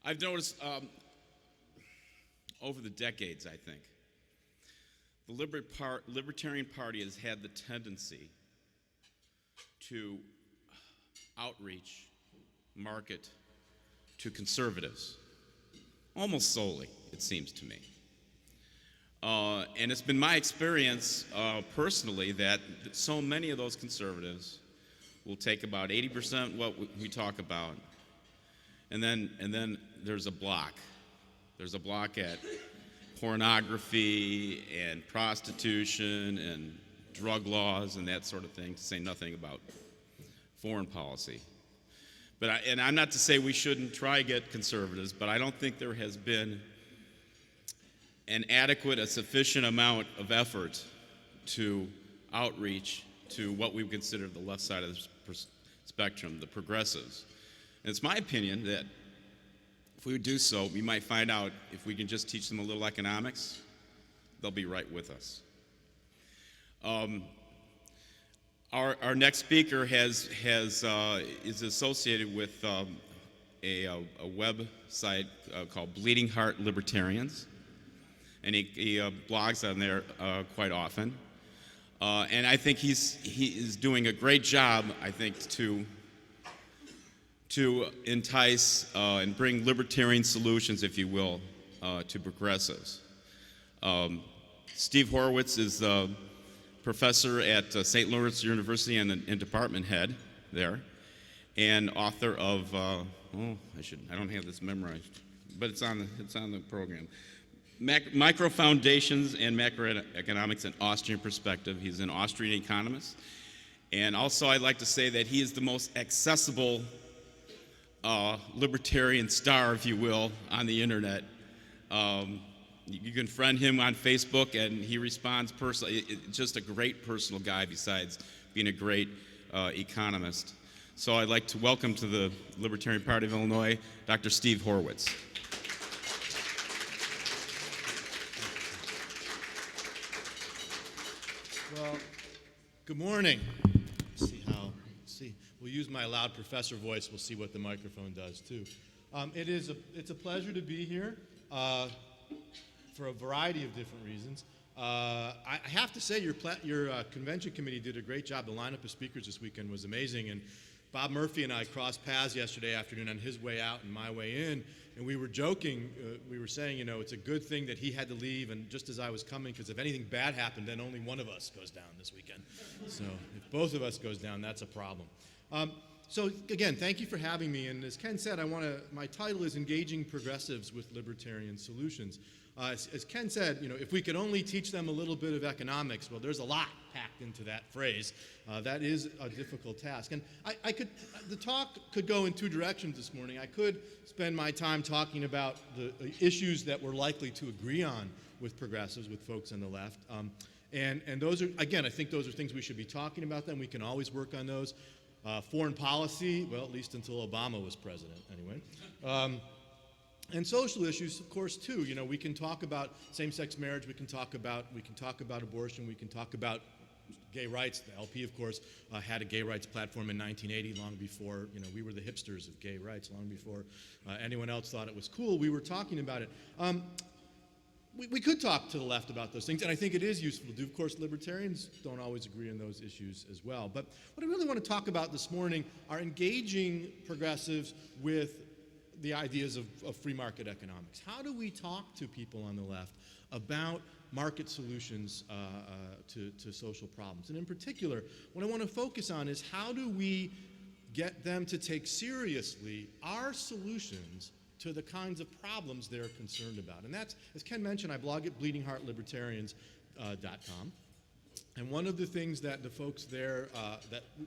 I've noticed over the decades, I think, the Libertarian Party has had the tendency to outreach, market to conservatives, almost solely, it seems to me. And it's been my experience personally that so many of those conservatives will take about 80% what we talk about, and then there's a block. There's a block at pornography and prostitution and drug laws and that sort of thing, to say nothing about foreign policy. And I'm not to say we shouldn't try to get conservatives, but I don't think there has been an adequate, a sufficient amount of effort to outreach to what we would consider the left side of the spectrum, the progressives. And it's my opinion that if we would do so, we might find out if we can just teach them a little economics, they'll be right with us. Our next speaker is associated with a website called Bleeding Heart Libertarians, and he blogs on there quite often. And I think he is doing a great job, I think, to entice and bring libertarian solutions, if you will, to progressives. Steve Horwitz is a professor at St. Lawrence University and department head there, and author of I don't have this memorized, but it's on the program. Micro Foundations and Macroeconomics in Austrian Perspective. He's an Austrian economist. And also I'd like to say that he is the most accessible libertarian star, if you will, on the internet. You can friend him on Facebook, and he responds personally. Just a great personal guy besides being a great economist. So I'd like to welcome to the Libertarian Party of Illinois, Dr. Steve Horwitz. Well, good morning. We'll use my loud professor voice. We'll see what the microphone does too. It's a pleasure to be here for a variety of different reasons. I have to say your convention committee did a great job. The lineup of speakers this weekend was amazing, and Bob Murphy and I crossed paths yesterday afternoon on his way out and my way in, and we were joking. We were saying, it's a good thing that he had to leave, and just as I was coming, because if anything bad happened, then only one of us goes down this weekend. So if both of us goes down, that's a problem. So again, thank you for having me. And as Ken said, my title is Engaging Progressives with Libertarian Solutions. As Ken said, if we could only teach them a little bit of economics, well, there's a lot packed into that phrase. That is a difficult task. And the talk could go in two directions this morning. I could spend my time talking about the issues that we're likely to agree on with progressives, with folks on the left. And those are, again, I think those are things we should be talking about them. We can always work on those. Foreign policy, well, at least until Obama was president, anyway. And social issues, of course, too. We can talk about same-sex marriage. We can talk about abortion. We can talk about gay rights. The LP, of course, had a gay rights platform in 1980, long before we were the hipsters of gay rights, long before anyone else thought it was cool. We were talking about it. We could talk to the left about those things, and I think it is useful to do. Of course, libertarians don't always agree on those issues as well. But what I really want to talk about this morning are engaging progressives with the ideas of free market economics. How do we talk to people on the left about market solutions to social problems? And in particular, what I want to focus on is how do we get them to take seriously our solutions to the kinds of problems they're concerned about. And that's, as Ken mentioned, I blog at bleedingheartlibertarians.com. And one of the things that the folks there,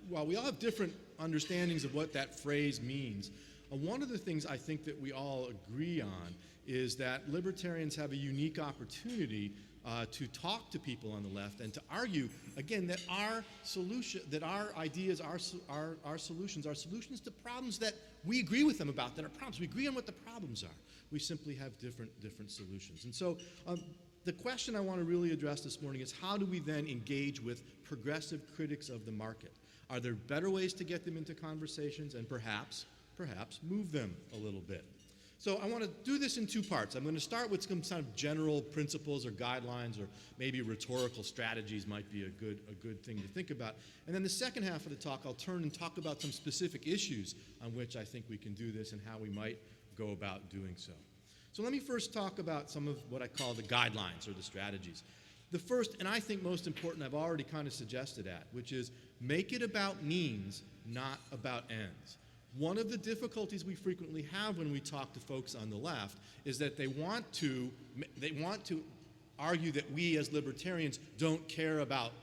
while we all have different understandings of what that phrase means, one of the things I think that we all agree on is that libertarians have a unique opportunity to talk to people on the left and to argue, again, that our ideas, our solutions are solutions to problems that we agree with them about, that are problems. We agree on what the problems are. We simply have different solutions. And so the question I want to really address this morning is how do we then engage with progressive critics of the market? Are there better ways to get them into conversations and perhaps move them a little bit? So I want to do this in two parts. I'm going to start with some kind of general principles or guidelines, or maybe rhetorical strategies might be a good thing to think about. And then the second half of the talk, I'll turn and talk about some specific issues on which I think we can do this and how we might go about doing so. So let me first talk about some of what I call the guidelines or the strategies. The first, and I think most important, I've already kind of suggested at, which is make it about means, not about ends. One of the difficulties we frequently have when we talk to folks on the left is that they want to argue that we as libertarians don't care about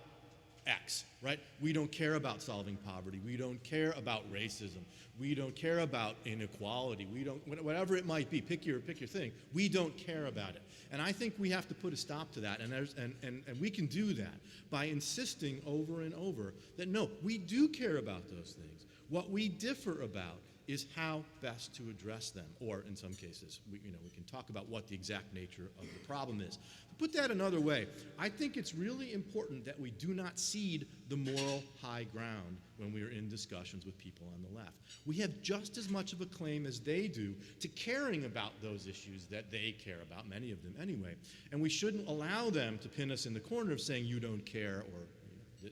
X, right? We don't care about solving poverty. We don't care about racism. We don't care about inequality. We don't, whatever it might be, pick your thing. We don't care about it. And I think we have to put a stop to that. And we can do that by insisting over and over that no, we do care about those things. What we differ about is how best to address them, or in some cases, we can talk about what the exact nature of the problem is. To put that another way, I think it's really important that we do not cede the moral high ground when we are in discussions with people on the left. We have just as much of a claim as they do to caring about those issues that they care about, many of them anyway, and we shouldn't allow them to pin us in the corner of saying you don't care or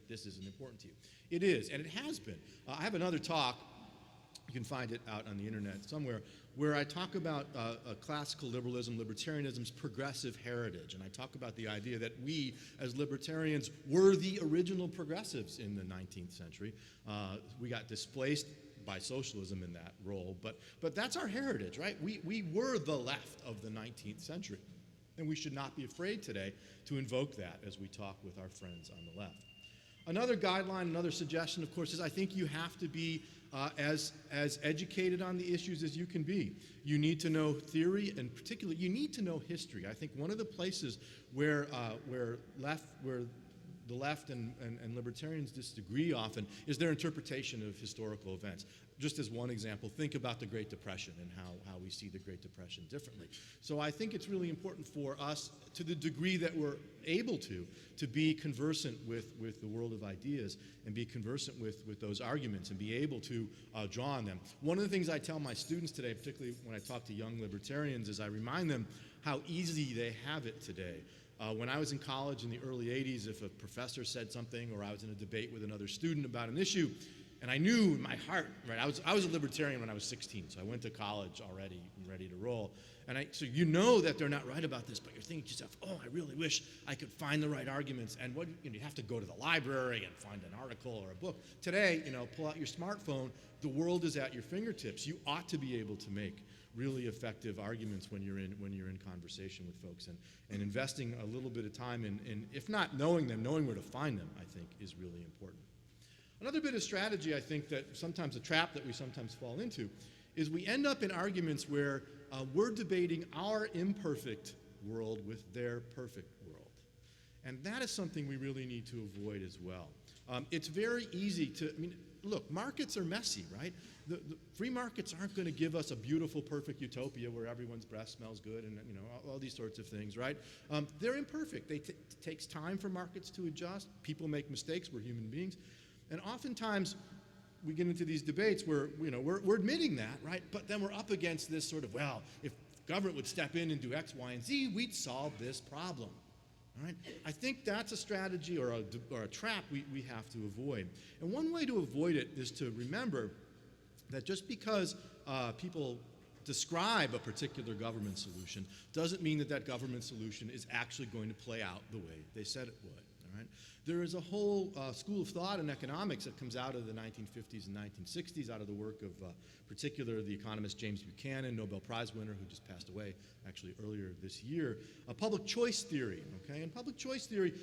this isn't important to you. It is, and it has been. I have another talk, you can find it out on the internet somewhere, where I talk about classical liberalism, libertarianism's progressive heritage. And I talk about the idea that we, as libertarians, were the original progressives in the 19th century. We got displaced by socialism in that role, but that's our heritage, right? We were the left of the 19th century. And we should not be afraid today to invoke that as we talk with our friends on the left. Another guideline, another suggestion, of course, is I think you have to be as educated on the issues as you can be. You need to know theory, and particularly, you need to know history. I think one of the places where the left and libertarians disagree often is their interpretation of historical events. Just as one example, think about the Great Depression and how we see the Great Depression differently. So I think it's really important for us, to the degree that we're able to be conversant with the world of ideas and be conversant with those arguments and be able to draw on them. One of the things I tell my students today, particularly when I talk to young libertarians, is I remind them how easy they have it today. When I was in college in the early 80s, if a professor said something or I was in a debate with another student about an issue, and I knew in my heart, right, I was a libertarian when I was 16, so I went to college already ready to roll. So you know that they're not right about this, but you're thinking to yourself, oh, I really wish I could find the right arguments. And you have to go to the library and find an article or a book. Today, pull out your smartphone. The world is at your fingertips. You ought to be able to make really effective arguments when you're in conversation with folks, and investing a little bit of time in, if not knowing them, knowing where to find them, I think is really important. Another bit of strategy, I think, that sometimes a trap that we sometimes fall into, is we end up in arguments where we're debating our imperfect world with their perfect world. And that is something we really need to avoid as well. It's very easy to, look, markets are messy, right? The free markets aren't going to give us a beautiful, perfect utopia where everyone's breath smells good and all these sorts of things, right? They're imperfect. It takes time for markets to adjust. People make mistakes. We're human beings. And oftentimes, we get into these debates where we're admitting that, right? But then we're up against this sort of, well, if government would step in and do X, Y, and Z, we'd solve this problem. All right? I think that's a strategy or a trap we have to avoid. And one way to avoid it is to remember that just because people describe a particular government solution doesn't mean that government solution is actually going to play out the way they said it would. All right? There is a whole school of thought in economics that comes out of the 1950s and 1960s, out of the work of particular the economist James Buchanan, Nobel Prize winner, who just passed away actually earlier this year, public choice theory. Okay? And public choice theory,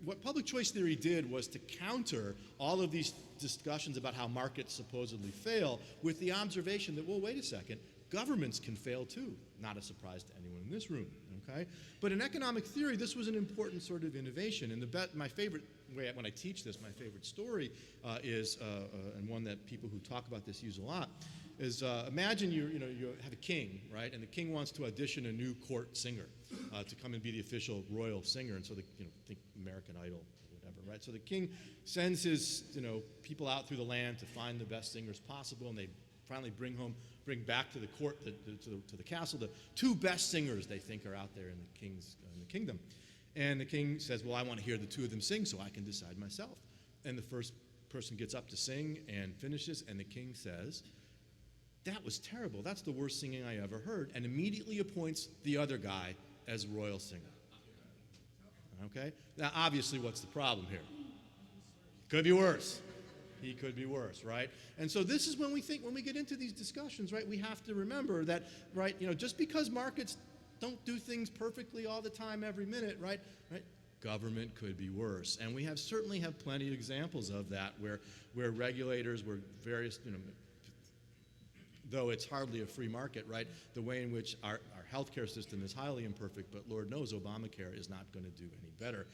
what public choice theory did was to counter all of these discussions about how markets supposedly fail with the observation that, well, wait a second, governments can fail too. Not a surprise to anyone in this room. Okay? But in economic theory, this was an important sort of innovation. And my favorite way, when I teach this, my favorite story is, and one that people who talk about this use a lot, is imagine you have a king, right? And the king wants to audition a new court singer to come and be the official royal singer. And so think American Idol or whatever, right? So the king sends his people out through the land to find the best singers possible, and they finally bring back to the court, to the castle, the 2 best singers they think are out there in the kingdom. And the king says, well, I want to hear the 2 of them sing so I can decide myself. And the first person gets up to sing and finishes, and the king says, that was terrible. That's the worst singing I ever heard, and immediately appoints the other guy as royal singer. Okay? Now, obviously, what's the problem here? Could be worse. He could be worse, right? And so this is when we get into these discussions, right, we have to remember that, right, just because markets don't do things perfectly all the time, every minute, right, government could be worse. And we certainly have plenty of examples of that where regulators, where various, though it's hardly a free market, right, the way in which our healthcare system is highly imperfect, but Lord knows Obamacare is not going to do any better.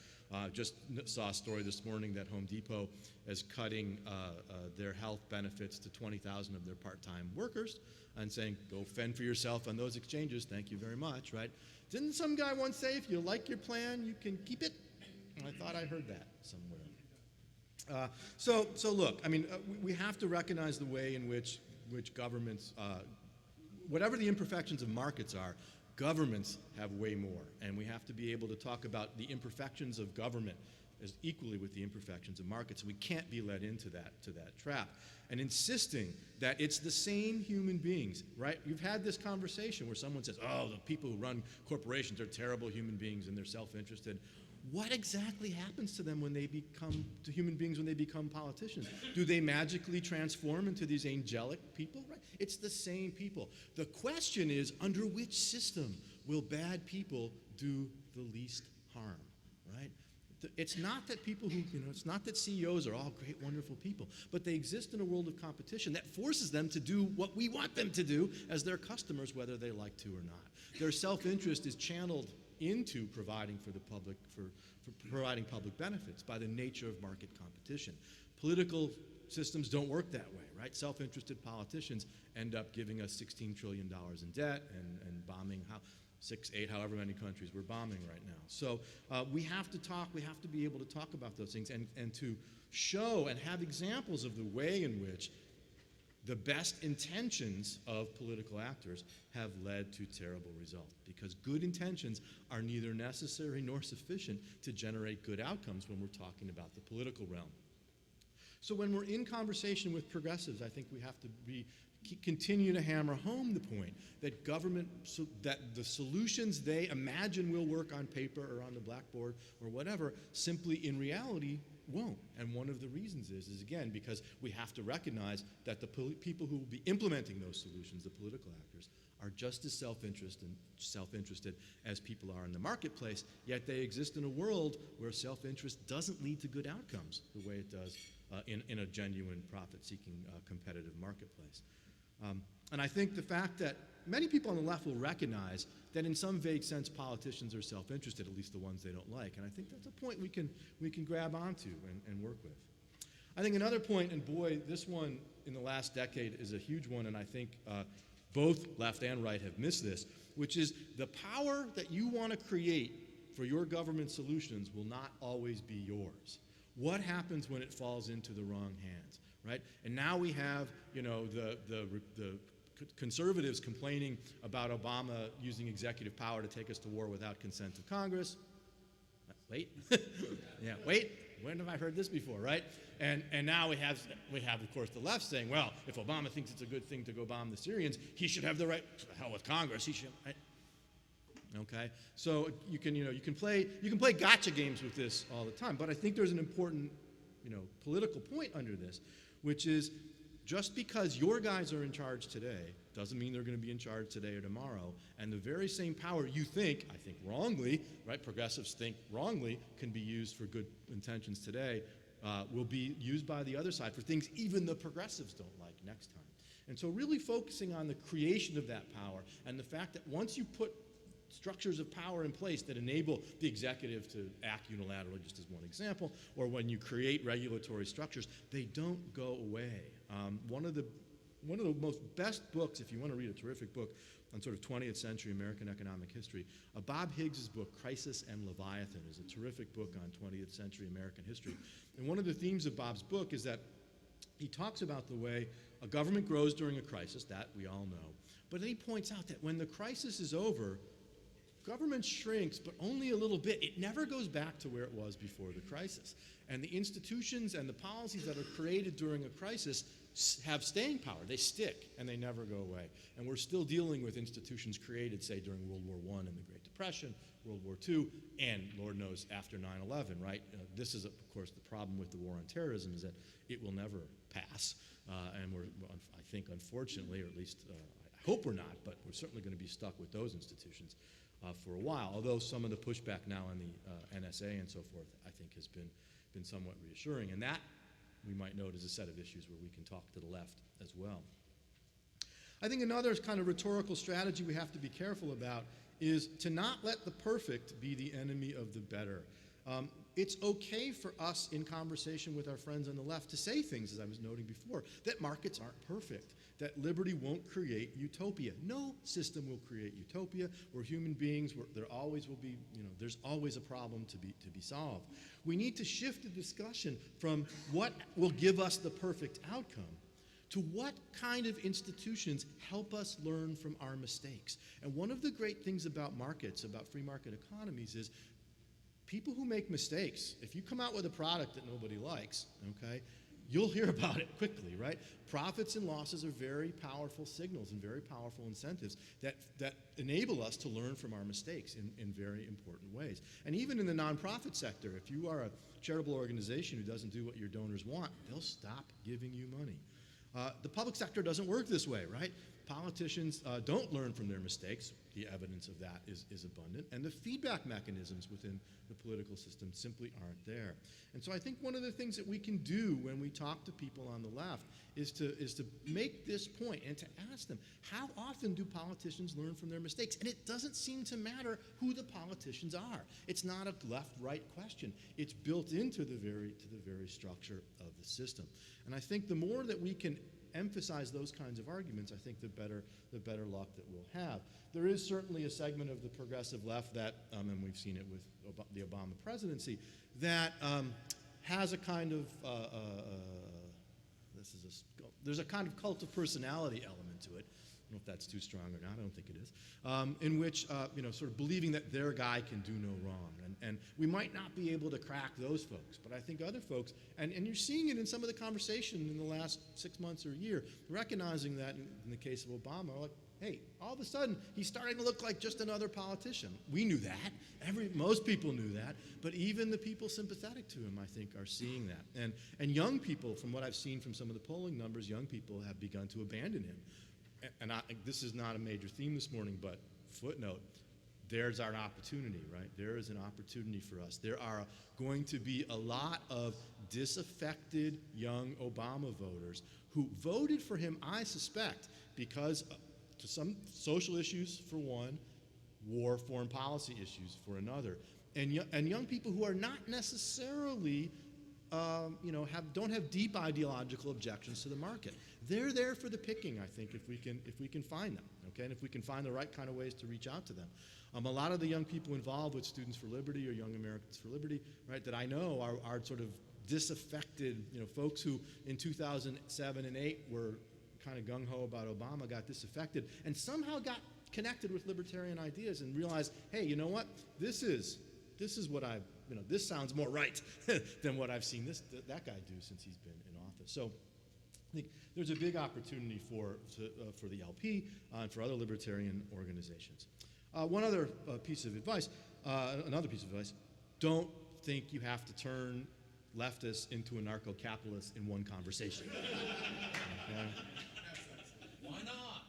Just saw a story this morning that Home Depot is cutting their health benefits to 20,000 of their part-time workers and saying, go fend for yourself on those exchanges, thank you very much, right? Didn't some guy once say, if you like your plan, you can keep it? I thought I heard that somewhere. So look, I mean, we have to recognize the way in which governments, whatever the imperfections of markets are, governments have way more, and we have to be able to talk about the imperfections of government as equally with the imperfections of markets. We can't be led into that trap. And insisting that it's the same human beings, right? You've had this conversation where someone says, oh, the people who run corporations are terrible human beings and they're self-interested. What exactly happens to them when they become politicians? Do they magically transform into these angelic people? Right? It's the same people. The question is, under which system will bad people do the least harm? Right? It's not that it's not that CEOs are all great, wonderful people, but they exist in a world of competition that forces them to do what we want them to do as their customers, whether they like to or not. Their self-interest is channeled into providing for the public, for providing public benefits by the nature of market competition. Political systems don't work that way, right? Self-interested politicians end up giving us $16 trillion in debt and bombing 6, 8, however many countries we're bombing right now. So we have to be able to talk about those things and to show and have examples of the way in which the best intentions of political actors have led to terrible results, because good intentions are neither necessary nor sufficient to generate good outcomes when we're talking about the political realm. So when we're in conversation with progressives, I think we have to continue to hammer home the point that that the solutions they imagine will work on paper or on the blackboard or whatever, simply in reality won't. And one of the reasons is again, because we have to recognize that the people who will be implementing those solutions, the political actors, are just as self-interested as people are in the marketplace, yet they exist in a world where self-interest doesn't lead to good outcomes the way it does in a genuine profit-seeking competitive marketplace. And I think the fact that many people on the left will recognize that in some vague sense politicians are self-interested, at least the ones they don't like. And I think that's a point we can grab onto and work with. I think another point, and boy, this one in the last decade is a huge one, and I think both left and right have missed this, which is the power that you want to create for your government solutions will not always be yours. What happens when it falls into the wrong hands, right? And now we have, the conservatives complaining about Obama using executive power to take us to war without consent of Congress. Wait, yeah, wait. When have I heard this before, right? And now we have, of course, the left saying, well, if Obama thinks it's a good thing to go bomb the Syrians, he should have the right. To the hell with Congress. He should. Right? Okay, so you can play gotcha games with this all the time. But I think there's an important, political point under this, which is just because your guys are in charge today doesn't mean they're going to be in charge today or tomorrow. And the very same power you think, I think wrongly, right? Progressives think wrongly, can be used for good intentions today, will be used by the other side for things even the progressives don't like next time. And so really focusing on the creation of that power and the fact that once you put structures of power in place that enable the executive to act unilaterally, just as one example, or when you create regulatory structures, they don't go away. One of the most best books, if you want to read a terrific book on sort of 20th century American economic history, Bob Higgs' book, Crisis and Leviathan, is a terrific book on 20th century American history. And one of the themes of Bob's book is that he talks about the way a government grows during a crisis, that we all know, but then he points out that when the crisis is over, government shrinks, but only a little bit. It never goes back to where it was before the crisis. And the institutions and the policies that are created during a crisis have staying power. They stick, and they never go away. And we're still dealing with institutions created, say, during World War I and the Great Depression, World War II, and Lord knows after 9/11, right? This is, of course, the problem with the war on terrorism is that it will never pass. And we're, I think, unfortunately, or at least I hope we're not, but we're certainly going to be stuck with those institutions for a while, although some of the pushback now on the NSA and so forth, I think, has been somewhat reassuring. And that, we might note, is a set of issues where we can talk to the left as well. I think another kind of rhetorical strategy we have to be careful about is to not let the perfect be the enemy of the better. It's okay for us in conversation with our friends on the left to say things, as I was noting before, that markets aren't perfect, that liberty won't create utopia. No system will create utopia. We're human beings. There always will be, there's always a problem to be solved. We need to shift the discussion from what will give us the perfect outcome to what kind of institutions help us learn from our mistakes. And one of the great things about markets, about free market economies, is people who make mistakes, if you come out with a product that nobody likes, okay, you'll hear about it quickly, right? Profits and losses are very powerful signals and very powerful incentives that enable us to learn from our mistakes in very important ways. And even in the nonprofit sector, if you are a charitable organization who doesn't do what your donors want, they'll stop giving you money. The public sector doesn't work this way, right? Politicians don't learn from their mistakes. The evidence of that is abundant. And the feedback mechanisms within the political system simply aren't there. And so I think one of the things that we can do when we talk to people on the left is to make this point and to ask them, how often do politicians learn from their mistakes? And it doesn't seem to matter who the politicians are. It's not a left-right question. It's built into the very structure of the system. And I think the more that we can emphasize those kinds of arguments, I think the better luck that we'll have. There is certainly a segment of the progressive left that, and we've seen it with the Obama presidency, that has a kind of, there's a kind of cult of personality element to it. I don't know if that's too strong or not, I don't think it is, in which, sort of believing that their guy can do no wrong. And we might not be able to crack those folks, but I think other folks, and you're seeing it in some of the conversation in the last 6 months or a year, recognizing that in the case of Obama, like, hey, all of a sudden, he's starting to look like just another politician. We knew that. Most people knew that. But even the people sympathetic to him, I think, are seeing that. And young people, from what I've seen from some of the polling numbers, young people have begun to abandon him. And this is not a major theme this morning, but footnote, there's our opportunity, right? There is an opportunity for us. There are going to be a lot of disaffected young Obama voters who voted for him, I suspect, because to some social issues for one, war, foreign policy issues for another, and young people who are not necessarily don't have deep ideological objections to the market. They're there for the picking, I think, if we can find them, okay, and if we can find the right kind of ways to reach out to them. A lot of the young people involved with Students for Liberty or Young Americans for Liberty, right, that I know are sort of disaffected, folks who in 2007 and 8 were kind of gung-ho about Obama, got disaffected, and somehow got connected with libertarian ideas and realized, hey, you know what, this is what this sounds more right than what I've seen that guy do since he's been in office. So I think there's a big opportunity for the LP and for other libertarian organizations. Another piece of advice, don't think you have to turn leftists into anarcho-capitalists in one conversation. Okay? Why not?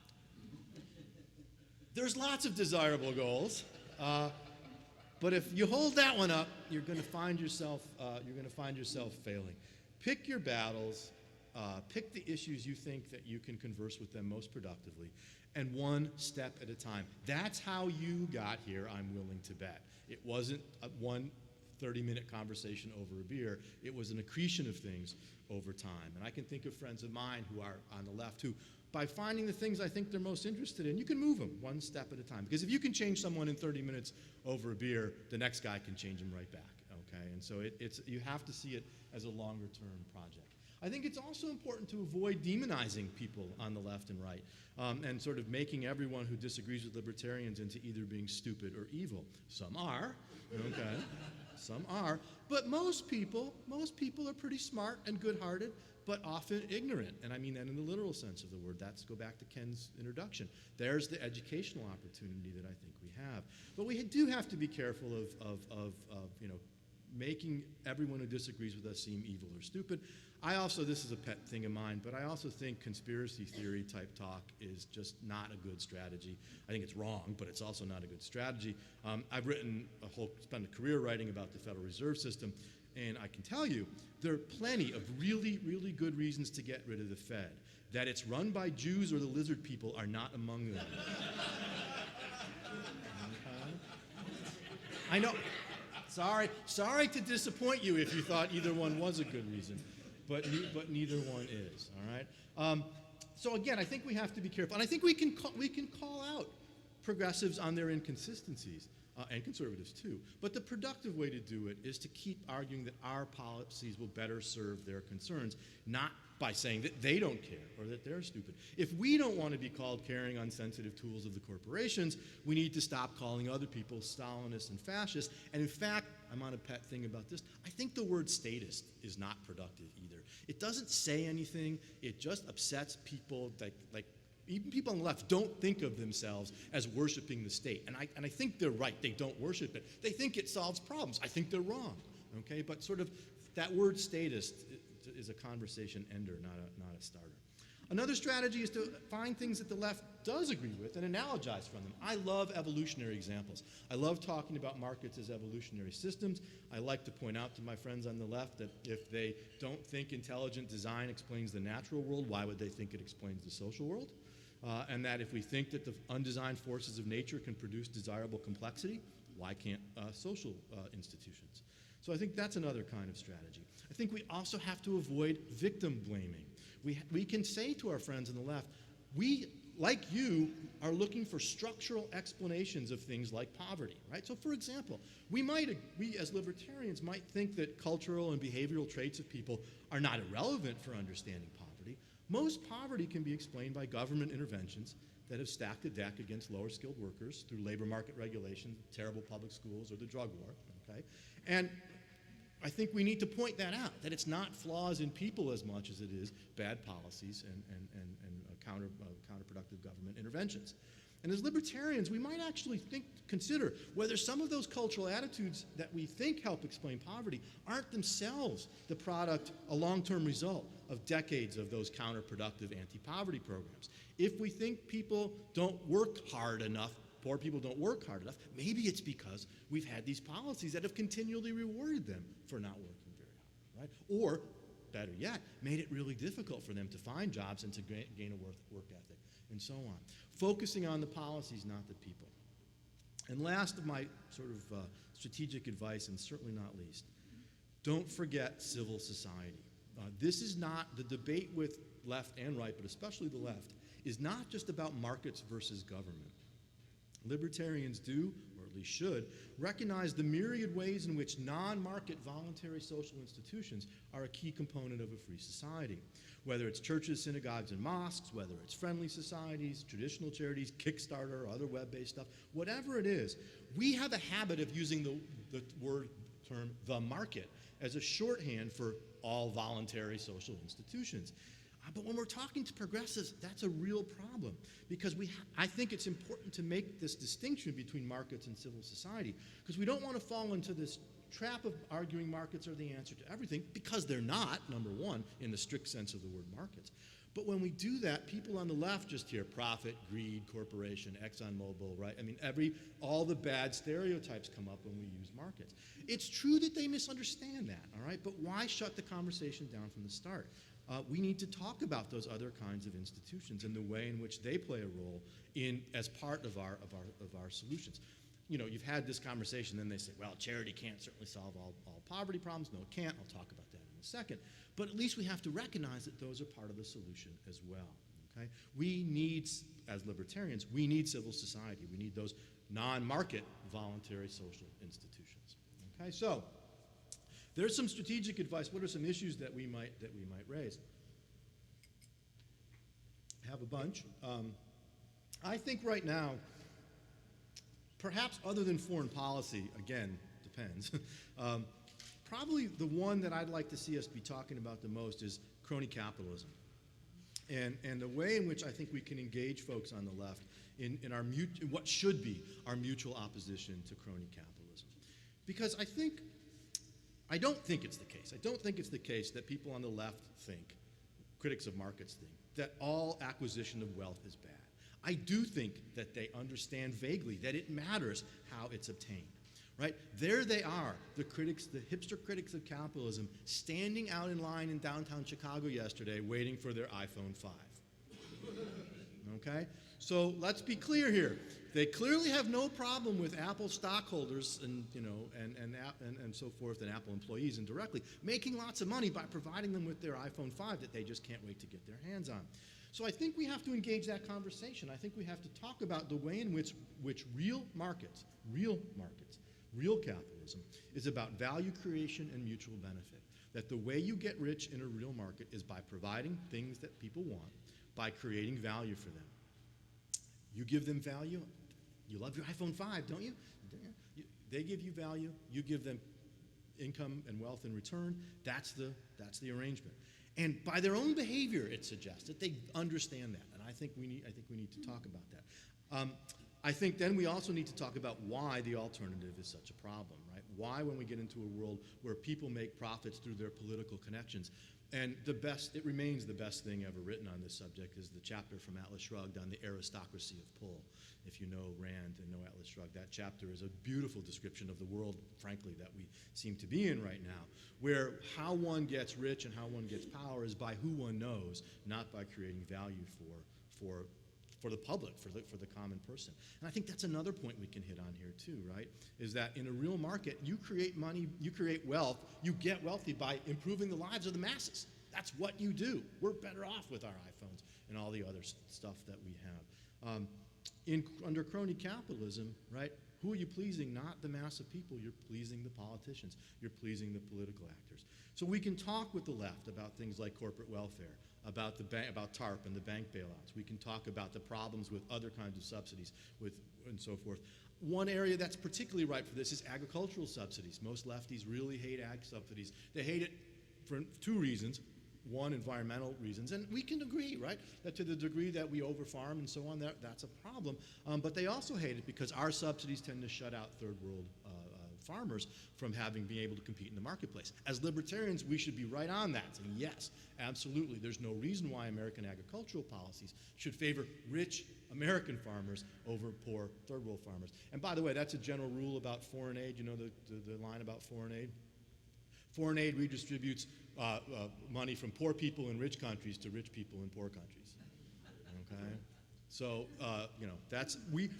There's lots of desirable goals. But if you hold that one up, you're going to find yourself failing. Pick your battles, pick the issues you think that you can converse with them most productively, and one step at a time. That's how you got here, I'm willing to bet. It wasn't one 30-minute conversation over a beer. It was an accretion of things over time. And I can think of friends of mine who are on the left who, by finding the things I think they're most interested in, you can move them one step at a time. Because if you can change someone in 30 minutes over a beer, the next guy can change them right back, okay? And so you have to see it as a longer-term project. I think it's also important to avoid demonizing people on the left and right, and sort of making everyone who disagrees with libertarians into either being stupid or evil. Some are, okay? Some are, but most people are pretty smart and good-hearted, but often ignorant, and I mean that in the literal sense of the word. That's, go back to Ken's introduction. There's the educational opportunity that I think we have. But we do have to be careful of making everyone who disagrees with us seem evil or stupid. I also, this is a pet thing of mine, but I also think conspiracy theory type talk is just not a good strategy. I think it's wrong, but it's also not a good strategy. I've spent a career writing about the Federal Reserve System, and I can tell you, there are plenty of really, really good reasons to get rid of the Fed. That it's run by Jews or the lizard people are not among them. I know, sorry to disappoint you if you thought either one was a good reason, but neither one is, all right? So again, I think we have to be careful, and I think we can call out progressives on their inconsistencies. And conservatives too. But the productive way to do it is to keep arguing that our policies will better serve their concerns, not by saying that they don't care or that they're stupid. If we don't want to be called carrying unsensitive tools of the corporations, we need to stop calling other people Stalinists and fascists. And in fact, I'm on a pet thing about this, I think the word statist is not productive either. It doesn't say anything, it just upsets people like even people on the left don't think of themselves as worshiping the state. And I think they're right. They don't worship it. They think it solves problems. I think they're wrong. Okay? But sort of that word statist is a conversation ender, not a starter. Another strategy is to find things that the left does agree with and analogize from them. I love evolutionary examples. I love talking about markets as evolutionary systems. I like to point out to my friends on the left that if they don't think intelligent design explains the natural world, why would they think it explains the social world? And that if we think that the undesigned forces of nature can produce desirable complexity, why can't social institutions? So I think that's another kind of strategy. I think we also have to avoid victim blaming. We can say to our friends on the left, we, like you, are looking for structural explanations of things like poverty, right? So for example, we as libertarians might think that cultural and behavioral traits of people are not irrelevant for understanding poverty. Most poverty can be explained by government interventions that have stacked the deck against lower skilled workers through labor market regulation, terrible public schools, or the drug war, okay? And I think we need to point that out, that it's not flaws in people as much as it is bad policies and counterproductive government interventions. And as libertarians, we might actually consider whether some of those cultural attitudes that we think help explain poverty aren't themselves the product, a long-term result of decades of those counterproductive anti-poverty programs. If we think people don't work hard enough, poor people don't work hard enough, maybe it's because we've had these policies that have continually rewarded them for not working very hard, right? Or, better yet, made it really difficult for them to find jobs and to gain a work ethic, and so on. Focusing on the policies, not the people. And last of my sort of strategic advice, and certainly not least, don't forget civil society. This is not, the debate with left and right, but especially the left, is not just about markets versus government. Libertarians do, or at least should, recognize the myriad ways in which non-market voluntary social institutions are a key component of a free society. Whether it's churches, synagogues, and mosques, whether it's friendly societies, traditional charities, Kickstarter, or other web-based stuff, whatever it is, we have a habit of using the term the market as a shorthand for all voluntary social institutions. But when we're talking to progressives, that's a real problem, because I think it's important to make this distinction between markets and civil society, because we don't want to fall into this trap of arguing markets are the answer to everything, because they're not, number one, in the strict sense of the word markets. But when we do that, people on the left just hear profit, greed, corporation, ExxonMobil, right? I mean, all the bad stereotypes come up when we use markets. It's true that they misunderstand that, all right? But why shut the conversation down from the start? We need to talk about those other kinds of institutions and the way in which they play a role as part of our solutions. You know, you've had this conversation, then they say, well, charity can't certainly solve all poverty problems. No, it can't. I'll talk about that in a second. But at least we have to recognize that those are part of the solution as well. Okay? We need, as libertarians, we need civil society. We need those non-market voluntary social institutions. Okay? So, There's some strategic advice. What are some issues that we might raise? I have a bunch. I think right now, perhaps other than foreign policy, again, depends, probably the one that I'd like to see us be talking about the most is crony capitalism. And the way in which I think we can engage folks on the left in what should be our mutual opposition to crony capitalism. Because I don't think it's the case. I don't think it's the case that people on the left think, critics of markets think, that all acquisition of wealth is bad. I do think that they understand vaguely that it matters how it's obtained, right? There they are, the critics, the hipster critics of capitalism, standing out in line in downtown Chicago yesterday waiting for their iPhone 5. Okay? So let's be clear here. They clearly have no problem with Apple stockholders and so forth, and Apple employees indirectly making lots of money by providing them with their iPhone 5 that they just can't wait to get their hands on. So I think we have to engage that conversation. I think we have to talk about the way in which real markets, real capitalism is about value creation and mutual benefit. That the way you get rich in a real market is by providing things that people want, by creating value for them. You give them value. You love your iPhone 5, don't you? They give you value. You give them income and wealth in return. That's the arrangement. And by their own behavior, it suggests that they understand that. And I think we need to talk about that. I think then we also need to talk about why the alternative is such a problem, right? Why, when we get into a world where people make profits through their political connections, and it remains the best thing ever written on this subject is the chapter from Atlas Shrugged on the aristocracy of pull. If you know Rand and know Atlas Shrugged, that chapter is a beautiful description of the world, frankly, that we seem to be in right now, where how one gets rich and how one gets power is by who one knows, not by creating value for the public, for the common person. And I think that's another point we can hit on here too, right? Is that in a real market, you create money, you create wealth, you get wealthy by improving the lives of the masses. That's what you do. We're better off with our iPhones and all the other stuff that we have. Under crony capitalism, right, who are you pleasing? Not the mass of people. You're pleasing the politicians. You're pleasing the political actors. So we can talk with the left about things like corporate welfare, about TARP and the bank bailouts. We can talk about the problems with other kinds of subsidies and so forth. One area that's particularly ripe for this is agricultural subsidies. Most lefties really hate ag subsidies. They hate it for two reasons. One, environmental reasons, and we can agree, right, that to the degree that we overfarm and so on, that's a problem. But they also hate it because our subsidies tend to shut out third world farmers from being able to compete in the marketplace. As libertarians, we should be right on that, saying yes, absolutely. There's no reason why American agricultural policies should favor rich American farmers over poor third world farmers. And by the way, that's a general rule about foreign aid. You know the line about foreign aid? Foreign aid redistributes money from poor people in rich countries to rich people in poor countries. Okay, so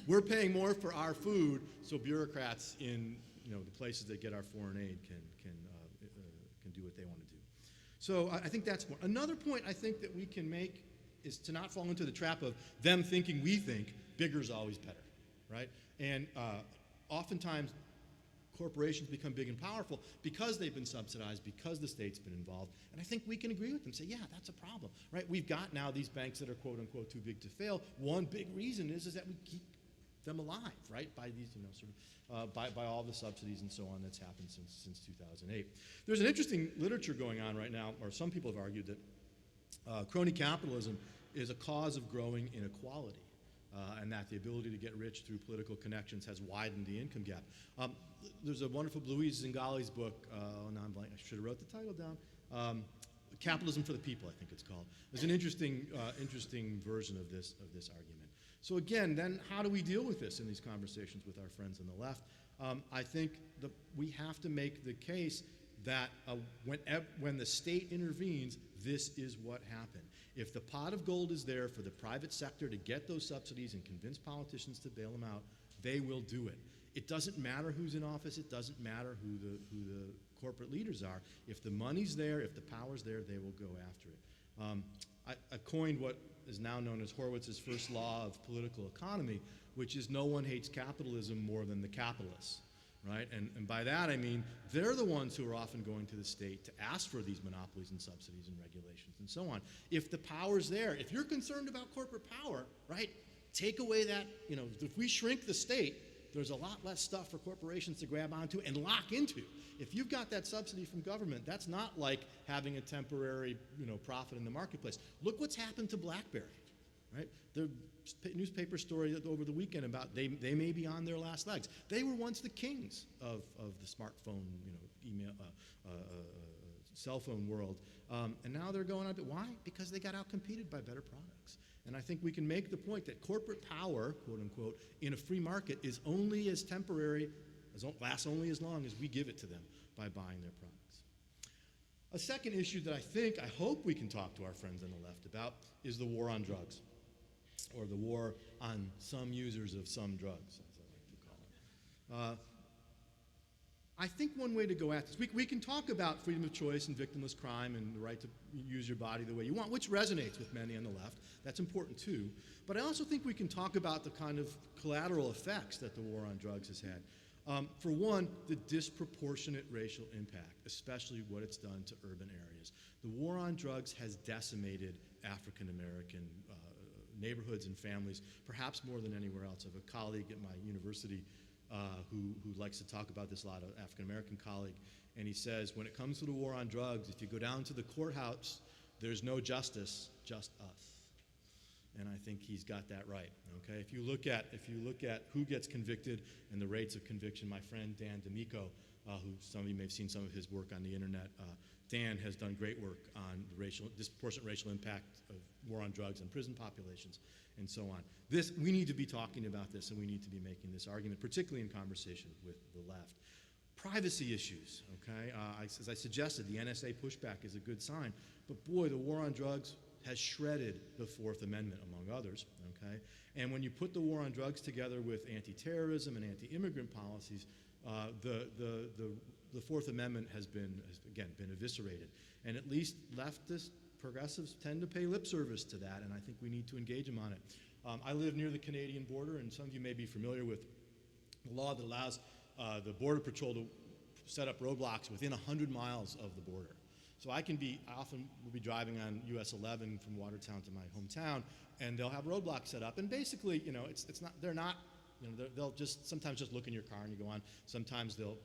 we're paying more for our food, so bureaucrats in the places that get our foreign aid can do what they want to do. So I think that's more. Another point I think that we can make is to not fall into the trap of them thinking we think bigger's always better, right? And oftentimes corporations become big and powerful because they've been subsidized, because the state's been involved. And I think we can agree with them, say, yeah, that's a problem, right? We've got now these banks that are quote unquote too big to fail. One big reason is that we keep them alive, right? By these, by all the subsidies and so on that's happened since 2008. There's an interesting literature going on right now, or some people have argued that crony capitalism is a cause of growing inequality. And that the ability to get rich through political connections has widened the income gap. There's a wonderful Louise Zingali's book, now I'm blank, I should have wrote the title down, Capitalism for the People, I think it's called. There's an interesting version of this argument. So again, then how do we deal with this in these conversations with our friends on the left? I think we have to make the case that when the state intervenes, this is what happened. If the pot of gold is there for the private sector to get those subsidies and convince politicians to bail them out, they will do it. It doesn't matter who's in office. It doesn't matter who the corporate leaders are. If the money's there, if the power's there, they will go after it. I coined what is now known as Horwitz's first law of political economy, which is no one hates capitalism more than the capitalists. right? And by that I mean they're the ones who are often going to the state to ask for these monopolies and subsidies and regulations and so on. If the power's there, if you're concerned about corporate power, right, take away that, if we shrink the state, there's a lot less stuff for corporations to grab onto and lock into. If you've got that subsidy from government, that's not like having a temporary, profit in the marketplace. Look what's happened to BlackBerry, right? The newspaper story over the weekend about they may be on their last legs. They were once the kings of the smartphone, email, cell phone world, and now they're going on. Why? Because they got outcompeted by better products. And I think we can make the point that corporate power, quote unquote, in a free market is only as temporary, lasts only as long as we give it to them by buying their products. A second issue that I hope we can talk to our friends on the left about is the war on drugs, or the war on some users of some drugs, as I like to call it. I think one way to go at this, we can talk about freedom of choice and victimless crime and the right to use your body the way you want, which resonates with many on the left. That's important too. But I also think we can talk about the kind of collateral effects that the war on drugs has had. For one, the disproportionate racial impact, especially what it's done to urban areas. The war on drugs has decimated African American neighborhoods and families, perhaps more than anywhere else. I have a colleague at my university who likes to talk about this a lot, an African-American colleague, and he says, when it comes to the war on drugs, if you go down to the courthouse, there's no justice, just us. And I think he's got that right, okay? If you look at who gets convicted and the rates of conviction, my friend Dan D'Amico, who some of you may have seen some of his work on the internet, Dan has done great work on the disproportionate racial impact of war on drugs and prison populations and so on. We need to be talking about this, and we need to be making this argument, particularly in conversation with the left. Privacy issues, okay? As I suggested, the NSA pushback is a good sign, but boy, the war on drugs has shredded the Fourth Amendment, among others, okay? And when you put the war on drugs together with anti-terrorism and anti-immigrant policies, the Fourth Amendment has again been eviscerated. And at least leftist progressives tend to pay lip service to that, and I think we need to engage them on it. I live near the Canadian border, and some of you may be familiar with the law that allows the Border Patrol to set up roadblocks within 100 miles of the border. So I often will be driving on US 11 from Watertown to my hometown, and they'll have roadblocks set up, and basically, they'll just sometimes just look in your car and you go on. Sometimes they'll,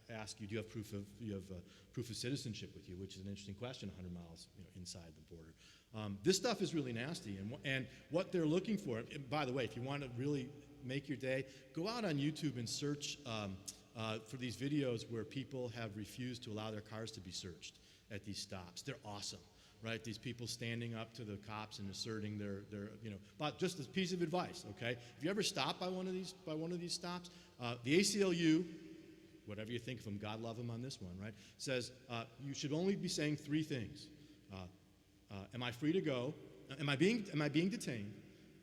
ask you, do you have proof of citizenship with you, which is an interesting question 100 miles, inside the border. This stuff is really nasty, and what they're looking for. And by the way, if you want to really make your day, go out on YouTube and search for these videos where people have refused to allow their cars to be searched at these stops. They're awesome. Right, these people standing up to the cops and asserting their but just a piece of advice, okay? If you ever stop by one of these stops, the ACLU, whatever you think of them, God love them on this one, right? Says you should only be saying three things: Am I free to go? Am I being detained?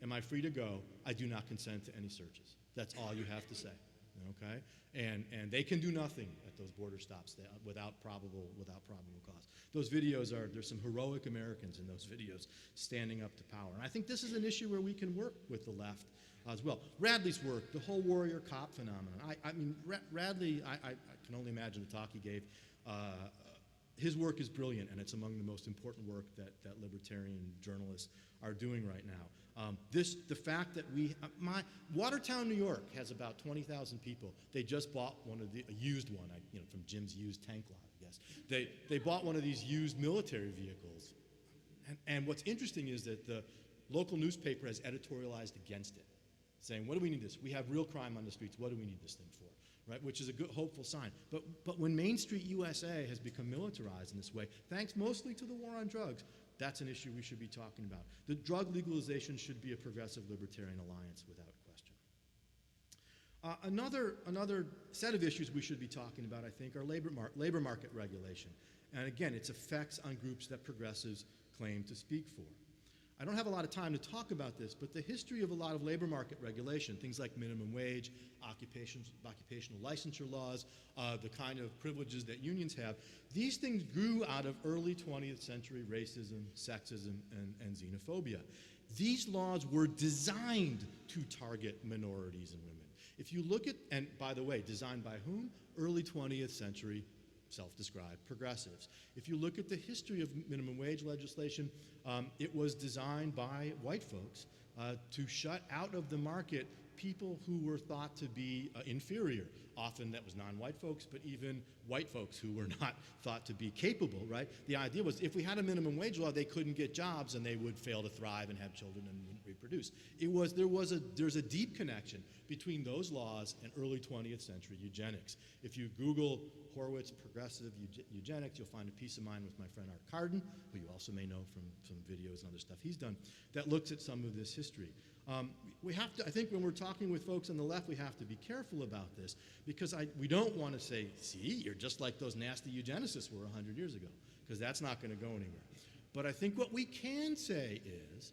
Am I free to go? I do not consent to any searches. That's all you have to say, okay? And they can do nothing at those border stops without probable cause. Those videos there's some heroic Americans in those videos standing up to power. And I think this is an issue where we can work with the left as well. Radley's work, the whole warrior cop phenomenon. I mean, Radley, I can only imagine the talk he gave. His work is brilliant, and it's among the most important work that libertarian journalists are doing right now. The fact that Watertown, New York has about 20,000 people. They just bought a used one, from Jim's used tank lot, I guess. They bought one of these used military vehicles. And what's interesting is that the local newspaper has editorialized against it, saying, what do we need this? We have real crime on the streets. What do we need this thing for? Right, which is a good, hopeful sign. But when Main Street USA has become militarized in this way, thanks mostly to the war on drugs, that's an issue we should be talking about. The drug legalization should be a progressive libertarian alliance without question. Another set of issues we should be talking about, I think, are labor market regulation. And again, its effects on groups that progressives claim to speak for. I don't have a lot of time to talk about this, but the history of a lot of labor market regulation, things like minimum wage, occupational licensure laws, the kind of privileges that unions have, these things grew out of early 20th century racism, sexism, and xenophobia. These laws were designed to target minorities and women. If you look at, and by the way, designed by whom? Early 20th century self-described progressives. If you look at the history of minimum wage legislation, it was designed by white folks to shut out of the market people who were thought to be inferior. Often that was non-white folks, but even white folks who were not thought to be capable, right? The idea was if we had a minimum wage law, they couldn't get jobs and they would fail to thrive and have children and wouldn't reproduce. There's a deep connection between those laws and early 20th century eugenics. If you Google Horwitz progressive eugenics, you'll find a piece of mine with my friend Art Carden, who you also may know from some videos and other stuff he's done, that looks at some of this history. We have to, I think when we're talking with folks on the left, we have to be careful about this because we don't want to say, see, you're just like those nasty eugenicists were 100 years ago, because that's not going to go anywhere. But I think what we can say is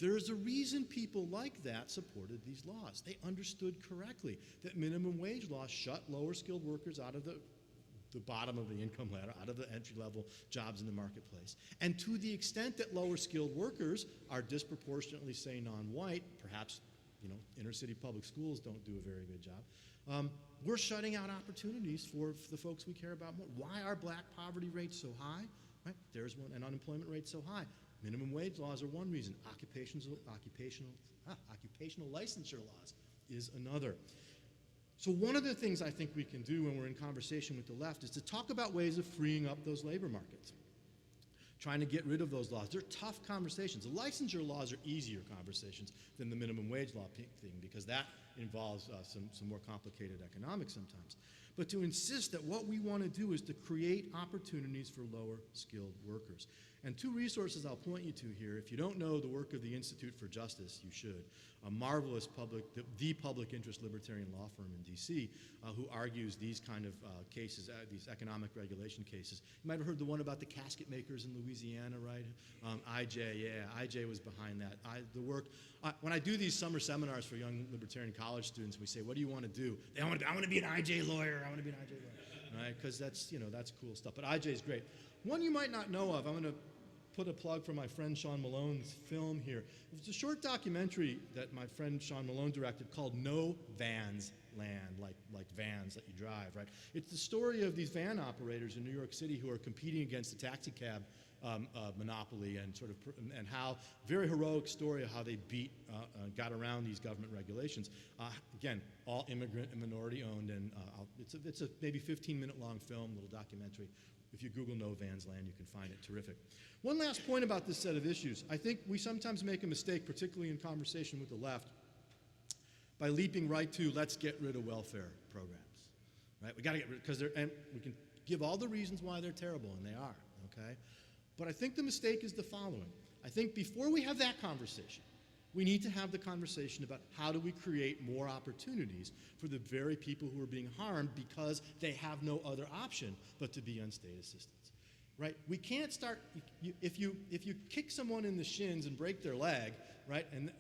there's a reason people like that supported these laws. They understood correctly that minimum wage laws shut lower skilled workers out of the bottom of the income ladder, out of the entry-level jobs in the marketplace. And to the extent that lower skilled workers are disproportionately, say, non-white, perhaps inner city public schools don't do a very good job, we're shutting out opportunities for the folks we care about more. Why are black poverty rates so high? Right? There's one, and unemployment rates so high. Minimum wage laws are one reason. Occupational licensure laws is another. So one of the things I think we can do when we're in conversation with the left is to talk about ways of freeing up those labor markets, trying to get rid of those laws. They're tough conversations. The licensure laws are easier conversations than the minimum wage law thing because that involves some more complicated economics sometimes. But to insist that what we want to do is to create opportunities for lower skilled workers. And two resources I'll point you to here. If you don't know the work of the Institute for Justice, you should. A marvelous the public interest libertarian law firm in DC who argues these kind of cases, these economic regulation cases. You might have heard the one about the casket makers in Louisiana, right? IJ was behind that. When I do these summer seminars for young libertarian college students, we say, what do you want to do? I want to be an IJ lawyer. I want to be an IJ lawyer, right? Because that's cool stuff. But IJ is great. One you might not know of, I'm going to put a plug for my friend Sean Malone's film here. It's a short documentary that my friend Sean Malone directed called No Vans Land, like vans that you drive, right? It's the story of these van operators in New York City who are competing against the taxi cab monopoly and how, very heroic story of how they got around these government regulations. Again, all immigrant and minority owned, and it's a maybe 15-minute long film, little documentary. If you Google No Vans Land, you can find it. Terrific. One last point about this set of issues. I think we sometimes make a mistake, particularly in conversation with the left, by leaping right to let's get rid of welfare programs. Right? We got to get rid because and we can give all the reasons why they're terrible, and they are. Okay? But I think the mistake is the following. I think before we have that conversation, we need to have the conversation about how do we create more opportunities for the very people who are being harmed because they have no other option but to be on state assistance, right? We can't start, if you kick someone in the shins and break their leg, right, and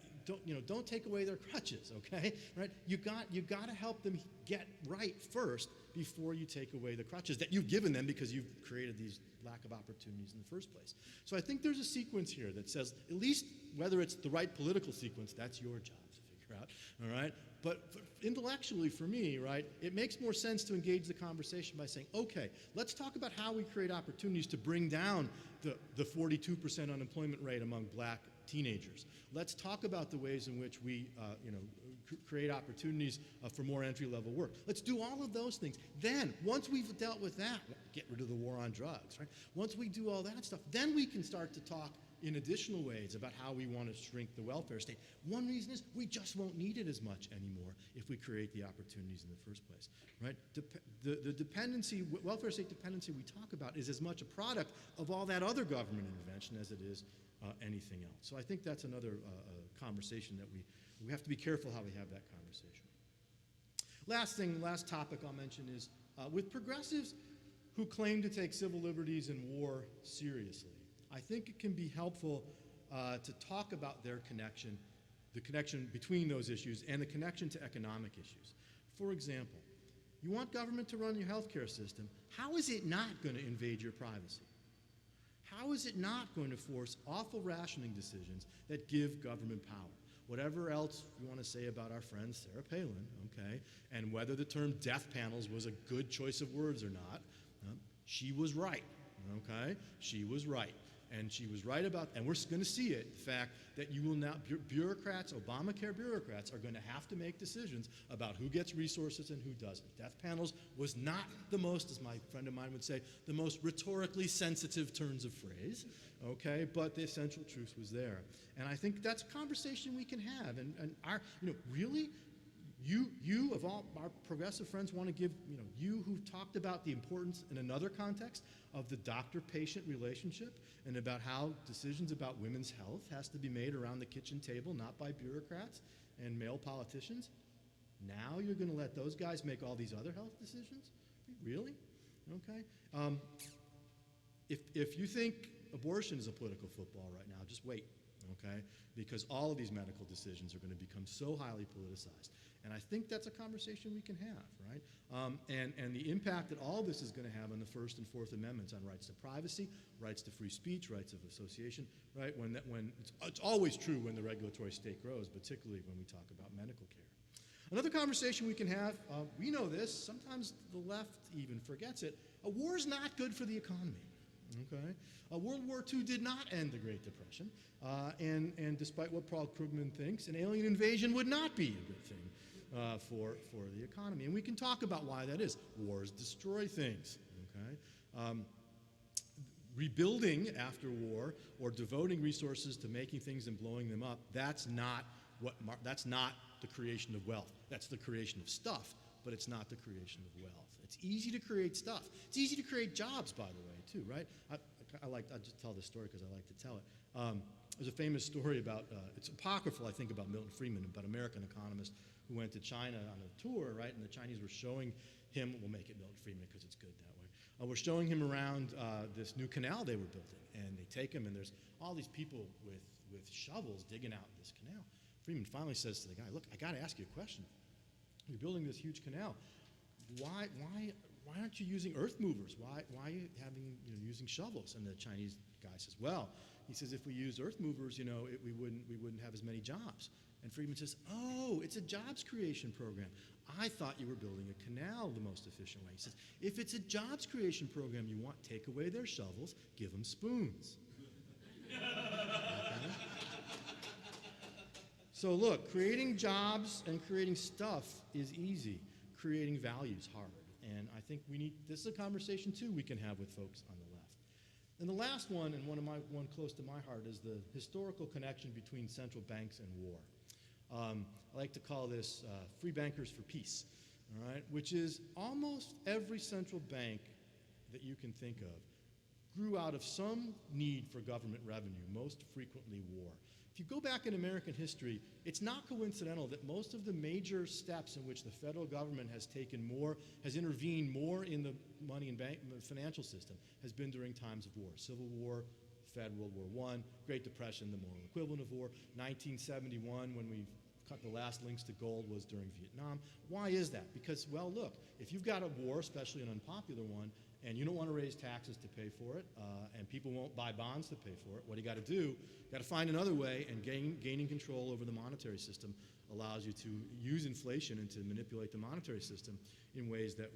don't take away their crutches, okay, right? You got to help them get right first before you take away the crutches that you've given them because you've created these lack of opportunities in the first place. So I think there's a sequence here that says, at least whether it's the right political sequence, that's your job to figure out, all right? But intellectually, for me, right, it makes more sense to engage the conversation by saying, okay, let's talk about how we create opportunities to bring down the 42% unemployment rate among black teenagers. Let's talk about the ways in which we, create opportunities for more entry-level work. Let's do all of those things. Then, once we've dealt with that, get rid of the war on drugs, right? Once we do all that stuff, then we can start to talk in additional ways about how we want to shrink the welfare state. One reason is we just won't need it as much anymore if we create the opportunities in the first place, right? The dependency, welfare state dependency we talk about is as much a product of all that other government intervention as it is anything else. So I think that's another conversation that we have to be careful how we have that conversation. Last topic I'll mention is with progressives who claim to take civil liberties and war seriously, I think it can be helpful to talk about their connection, the connection between those issues and the connection to economic issues. For example, you want government to run your healthcare system. How is it not going to invade your privacy? How is it not going to force awful rationing decisions that give government power? whatever else you want to say about our friend Sarah Palin, okay, and whether the term death panels was a good choice of words or not, she was right, okay? She was right. And she was right about, and we're going to see it, the fact that you will now, bureaucrats, Obamacare bureaucrats, are going to have to make decisions about who gets resources and who doesn't. Death panels was not the most, as my friend of mine would say, the most rhetorically sensitive turns of phrase, okay, but the essential truth was there. And I think that's a conversation we can have. And our, really, you of all our progressive friends want to give, you who talked about the importance in another context of the doctor-patient relationship and about how decisions about women's health has to be made around the kitchen table, not by bureaucrats and male politicians. Now you're going to let those guys make all these other health decisions? Really? Okay. If you think abortion is a political football right now, just wait, okay? Because all of these medical decisions are going to become so highly politicized. And I think that's a conversation we can have, right? And the impact that all this is going to have on the First and Fourth Amendments on rights to privacy, rights to free speech, rights of association, right? When it's always true when the regulatory state grows, particularly when we talk about medical care. Another conversation we can have, we know this, sometimes the left even forgets it, a war is not good for the economy. Okay? World War II did not end the Great Depression, and despite what Paul Krugman thinks, an alien invasion would not be a good thing for the economy. And we can talk about why that is. Wars destroy things. Okay? Rebuilding after war or devoting resources to making things and blowing them up, that's not the creation of wealth. That's the creation of stuff, but it's not the creation of wealth. It's easy to create stuff. It's easy to create jobs, by the way, too, right? I'll just tell this story because I like to tell it. There's a famous story about, it's apocryphal, I think, about Milton Friedman, about an American economist who went to China on a tour, right? And the Chinese were showing him, we'll make it Milton Friedman because it's good that way. We're showing him around this new canal they were building. And they take him, and there's all these people with shovels digging out this canal. Friedman finally says to the guy, look, I got to ask you a question. You're building this huge canal. Why aren't you using earth movers? Why are you using shovels? And the Chinese guy says, well, he says, if we use earth movers, we wouldn't have as many jobs. And Friedman says, oh, it's a jobs creation program. I thought you were building a canal the most efficient way. He says, if it's a jobs creation program you want, take away their shovels, give them spoons. Okay? So look, creating jobs and creating stuff is easy. Creating value is hard. And I think this is a conversation, too, we can have with folks on the left. And the last one, and one close to my heart, is the historical connection between central banks and war. I like to call this free bankers for peace, all right? Which is almost every central bank that you can think of grew out of some need for government revenue, most frequently war. If you go back in American history, it's not coincidental that most of the major steps in which the federal government has intervened more in the money and financial system has been during times of war. Civil War, Fed, World War I, Great Depression, the moral equivalent of war, 1971 when we cut the last links to gold was during Vietnam. Why is that? Because, well, look, if you've got a war, especially an unpopular one, and you don't want to raise taxes to pay for it, and people won't buy bonds to pay for it, what do you got to do? You got to find another way, and gaining control over the monetary system allows you to use inflation and to manipulate the monetary system in ways that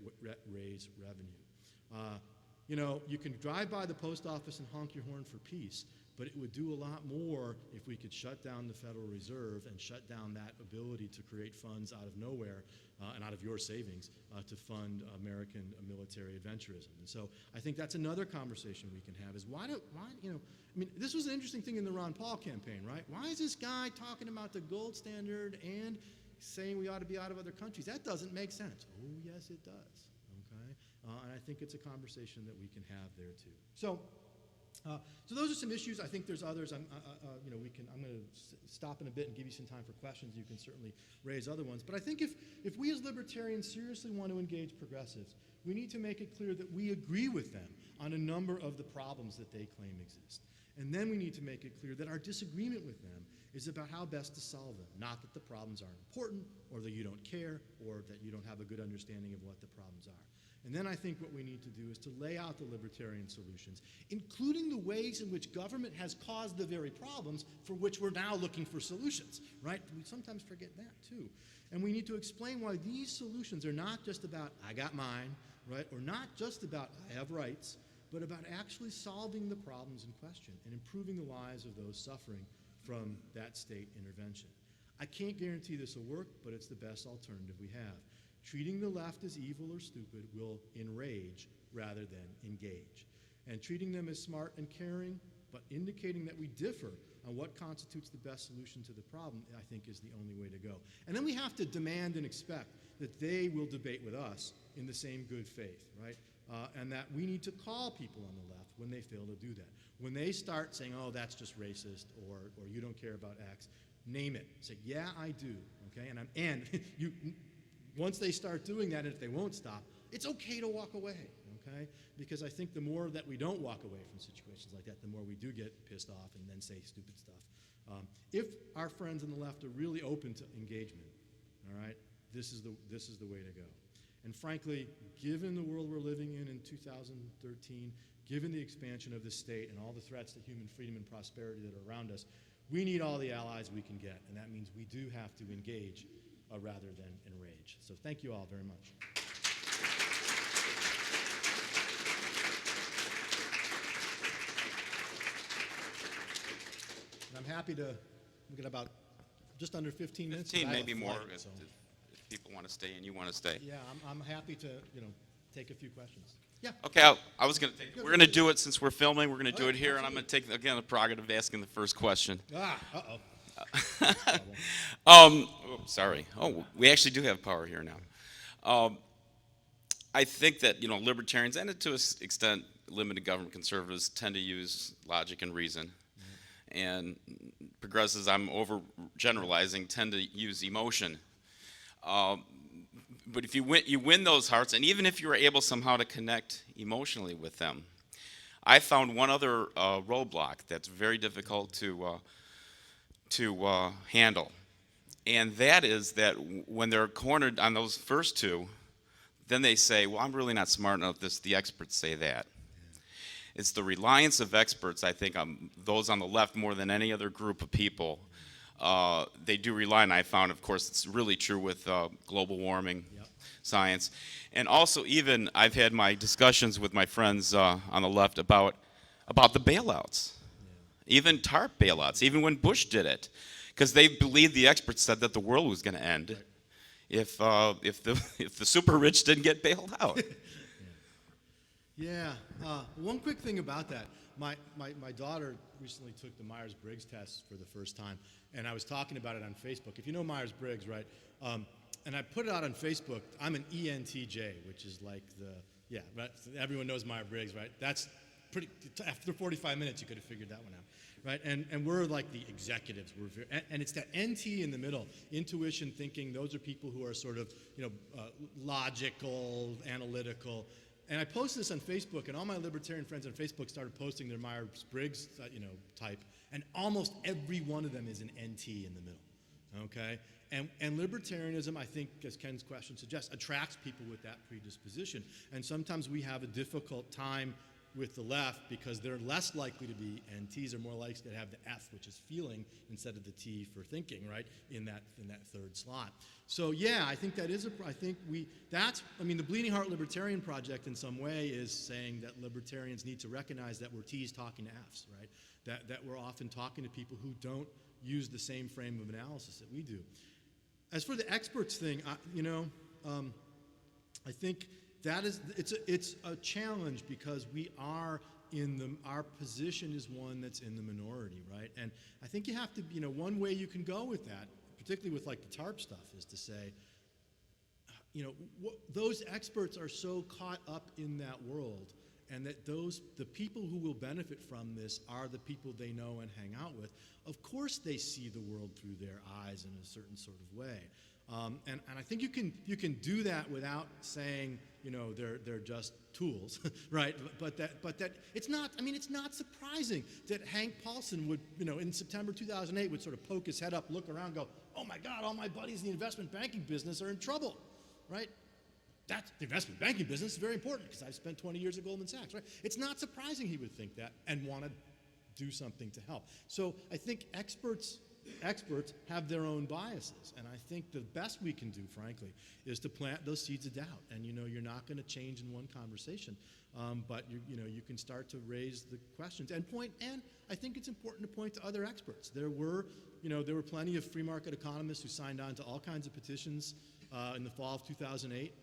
raise revenue. You can drive by the post office and honk your horn for peace, but it would do a lot more if we could shut down the Federal Reserve and shut down that ability to create funds out of nowhere and out of your savings to fund American military adventurism. And so I think that's another conversation we can have is this was an interesting thing in the Ron Paul campaign, right? Why is this guy talking about the gold standard and saying we ought to be out of other countries? That doesn't make sense. Oh, yes, it does, okay? And I think it's a conversation that we can have there too. So those are some issues. I think there's others. I'm going to stop in a bit and give you some time for questions. You can certainly raise other ones. But I think if we as libertarians seriously want to engage progressives, we need to make it clear that we agree with them on a number of the problems that they claim exist. And then we need to make it clear that our disagreement with them is about how best to solve them, not that the problems aren't important or that you don't care or that you don't have a good understanding of what the problems are. And then I think what we need to do is to lay out the libertarian solutions, including the ways in which government has caused the very problems for which we're now looking for solutions, right? We sometimes forget that too. And we need to explain why these solutions are not just about, I got mine, right? Or not just about, I have rights, but about actually solving the problems in question and improving the lives of those suffering from that state intervention. I can't guarantee this will work, but it's the best alternative we have. Treating the left as evil or stupid will enrage rather than engage. And treating them as smart and caring, but indicating that we differ on what constitutes the best solution to the problem, I think is the only way to go. And then we have to demand and expect that they will debate with us in the same good faith, right? And that we need to call people on the left when they fail to do that. When they start saying, oh, that's just racist, or you don't care about X, name it. Say, yeah, I do, okay? And you, once they start doing that, and if they won't stop, it's okay to walk away, okay? Because I think the more that we don't walk away from situations like that, the more we do get pissed off and then say stupid stuff. If our friends on the left are really open to engagement, all right, this is the way to go. And frankly, given the world we're living in 2013, given the expansion of the state and all the threats to human freedom and prosperity that are around us, we need all the allies we can get, and that means we do have to engage rather than enrage. So thank you all very much. And I'm happy to, we got about just under 15 minutes. 15, I have a maybe more, flight, if so. people want to stay and you want to stay. Yeah, I'm happy to, take a few questions. Yeah. Okay, I was going to take, we're going to do it since we're filming. We're going to do it here, and I'm going to take, again, the prerogative of asking the first question. Sorry. Oh, we actually do have power here now. I think that, libertarians, and to an extent, limited government conservatives, tend to use logic and reason. And progressives, I'm overgeneralizing, tend to use emotion. But if you win those hearts, and even if you were able somehow to connect emotionally with them, I found one other roadblock that's very difficult to handle. And that is that when they're cornered on those first two, then they say, well, I'm really not smart enough, the experts say that. It's the reliance of experts, I think, on those on the left more than any other group of people. They do rely, and I found, of course, it's really true with global warming science. And also, even, I've had my discussions with my friends on the left about the bailouts. Even TARP bailouts, even when Bush did it. Because they believed the experts said that the world was going to end if the super rich didn't get bailed out. Yeah. One quick thing about that. My daughter recently took the Myers-Briggs test for the first time, and I was talking about it on Facebook. If you know Myers-Briggs, right? And I put it out on Facebook. I'm an ENTJ, which is like right? So everyone knows Myers-Briggs, right? That's pretty. After 45 minutes, you could have figured that one out. Right, and we're like the executives. And it's that NT in the middle, intuition, thinking. Those are people who are sort of, logical, analytical. And I posted this on Facebook, and all my libertarian friends on Facebook started posting their Myers-Briggs, type, and almost every one of them is an NT in the middle. Okay, and libertarianism, I think, as Ken's question suggests, attracts people with that predisposition. And sometimes we have a difficult time with the left because they're less likely to be, and T's are more likely to have the F, which is feeling, instead of the T for thinking, right, in that third slot. So yeah, I think that is the Bleeding Heart Libertarian Project in some way is saying that libertarians need to recognize that we're T's talking to F's, right? That we're often talking to people who don't use the same frame of analysis that we do. As for the experts thing, I think it's a challenge because we are our position is one that's in the minority, right? And I think you have to, one way you can go with that, particularly with like the TARP stuff, is to say, those experts are so caught up in that world, and that the people who will benefit from this are the people they know and hang out with. Of course, they see the world through their eyes in a certain sort of way, and I think you can do that without saying, they're just tools, right? But that it's not. I mean, it's not surprising that Hank Paulson would, in September 2008, would sort of poke his head up, look around, and go, "Oh my God, all my buddies in the investment banking business are in trouble," right? That's the investment banking business is very important because I've spent 20 years at Goldman Sachs, right? It's not surprising he would think that and want to do something to help. So I think experts have their own biases, and I think the best we can do, frankly, is to plant those seeds of doubt. And you're not going to change in one conversation, but you can start to raise the questions and point. And I think it's important to point to other experts. There were plenty of free market economists who signed on to all kinds of petitions in the fall of 2008,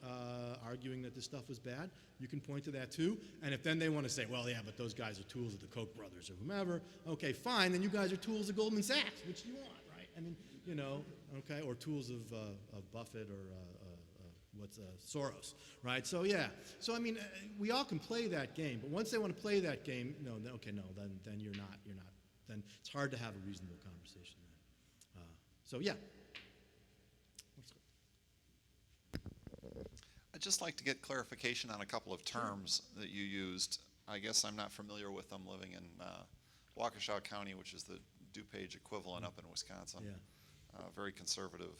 arguing that this stuff was bad. You can point to that too. And if then they want to say, well, yeah, but those guys are tools of the Koch brothers or whomever, okay, fine, then you guys are tools of Goldman Sachs, which you want, right? I mean, okay, or tools of Buffett or Soros, right? So yeah, so I mean, we all can play that game, but once they want to play that game, then you're not, then it's hard to have a reasonable conversation then. So yeah. I'd just like to get clarification on a couple of terms that you used. I guess I'm not familiar with them living in Waukesha County, which is the DuPage equivalent up in Wisconsin. Yeah. Very conservative,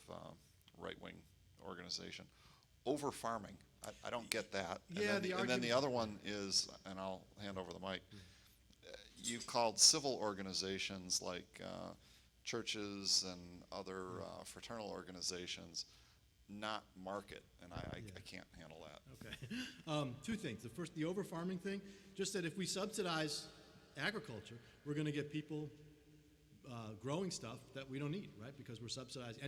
right-wing organization. Over-farming, I don't get that. Yeah, and then the other one is, and I'll hand over the mic, you called civil organizations like churches and other fraternal organizations not market, and I can't handle that. Okay. Two things. The first, the over-farming thing, just that if we subsidize agriculture, we're going to get people growing stuff that we don't need, right? Because we're subsidizing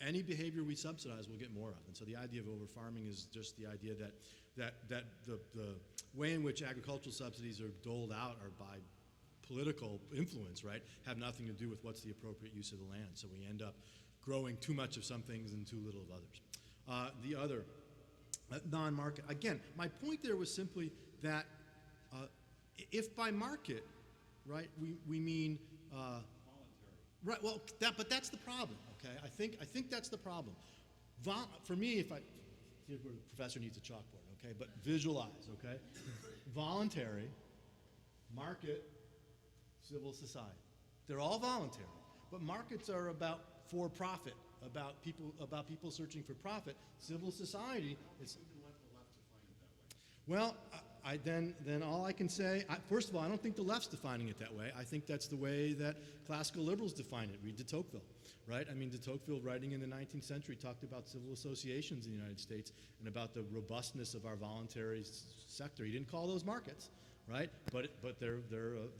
any behavior we subsidize, we'll get more of. And so the idea of over-farming is just the idea that the way in which agricultural subsidies are doled out are by political influence, right? Have nothing to do with what's the appropriate use of the land. So we end up growing too much of some things and too little of others. The other, non-market, again, my point there was simply that if by market, right, we mean right. Well, but that's the problem. Okay, I think that's the problem. For me, the professor needs a chalkboard. Okay, but visualize. Okay, voluntary, market, civil society. They're all voluntary, but markets are about for profit, about people searching for profit. Civil society is. Well, then all I can say, first of all, I don't think the left's defining it that way. I think that's the way that classical liberals define it. Read de Tocqueville, right? I mean, de Tocqueville, writing in the 19th century, talked about civil associations in the United States and about the robustness of our voluntary sector. He didn't call those markets, right? But they're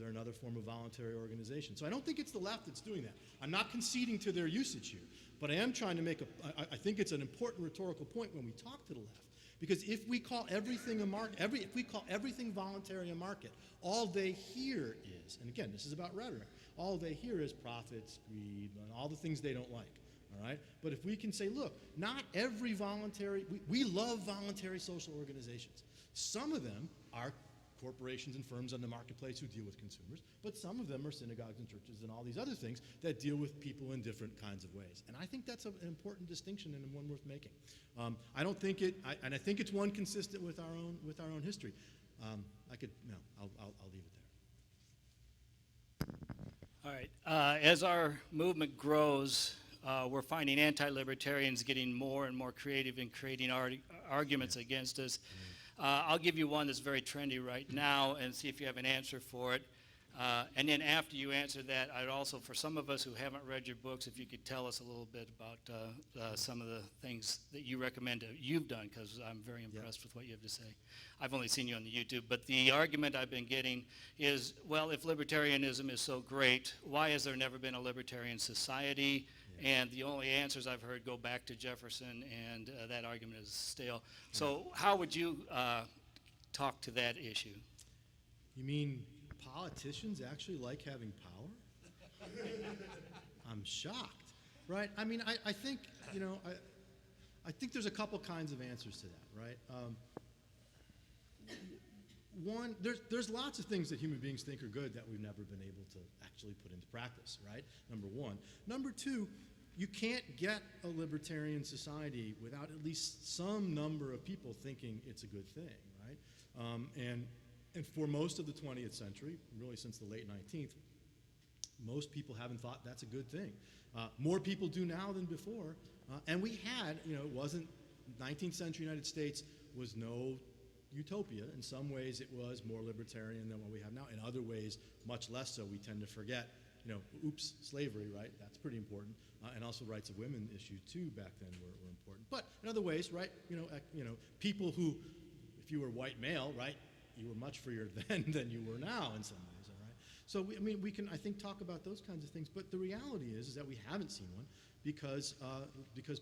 another form of voluntary organization. So I don't think it's the left that's doing that. I'm not conceding to their usage here, but I am trying to make I think it's an important rhetorical point when we talk to the left. Because if we call everything a market, if we call everything voluntary a market, all they hear is, and again, this is about rhetoric, all they hear is profits, greed, and all the things they don't like, all right? But if we can say, look, not every voluntary, we love voluntary social organizations. Some of them are corporations and firms on the marketplace who deal with consumers, but some of them are synagogues and churches and all these other things that deal with people in different kinds of ways. And I think that's an important distinction and one worth making. I don't think and I think it's one consistent with our own history. I'll leave it there. All right. As our movement grows, we're finding anti-libertarians getting more and more creative in creating arguments against us. I'll give you one that's very trendy right now and see if you have an answer for it. And then after you answer that, I'd also, for some of us who haven't read your books, if you could tell us a little bit about some of the things that you recommend you've done, because I'm very impressed with what you have to say. I've only seen you on the YouTube, but the argument I've been getting is, well, if libertarianism is so great, why has there never been a libertarian society? And the only answers I've heard go back to Jefferson, and that argument is stale. So how would you talk to that issue? You mean politicians actually like having power? I'm shocked, right? I mean, I think, I think there's a couple kinds of answers to that, right? One, there's lots of things that human beings think are good that we've never been able to actually put into practice, right? Number one. Number two, you can't get a libertarian society without at least some number of people thinking it's a good thing, right? And for most of the 20th century, really since the late 19th, most people haven't thought that's a good thing. More people do now than before. And we had, it wasn't, 19th century United States was no utopia. In some ways it was more libertarian than what we have now. In other ways, much less so. We tend to forget, slavery, right? That's pretty important. And also rights of women issue too back then were important. But in other ways, right, people who, if you were white male, right, you were much freer then than you were now in some ways, all right? So, we can, I think, talk about those kinds of things, but the reality is that we haven't seen one because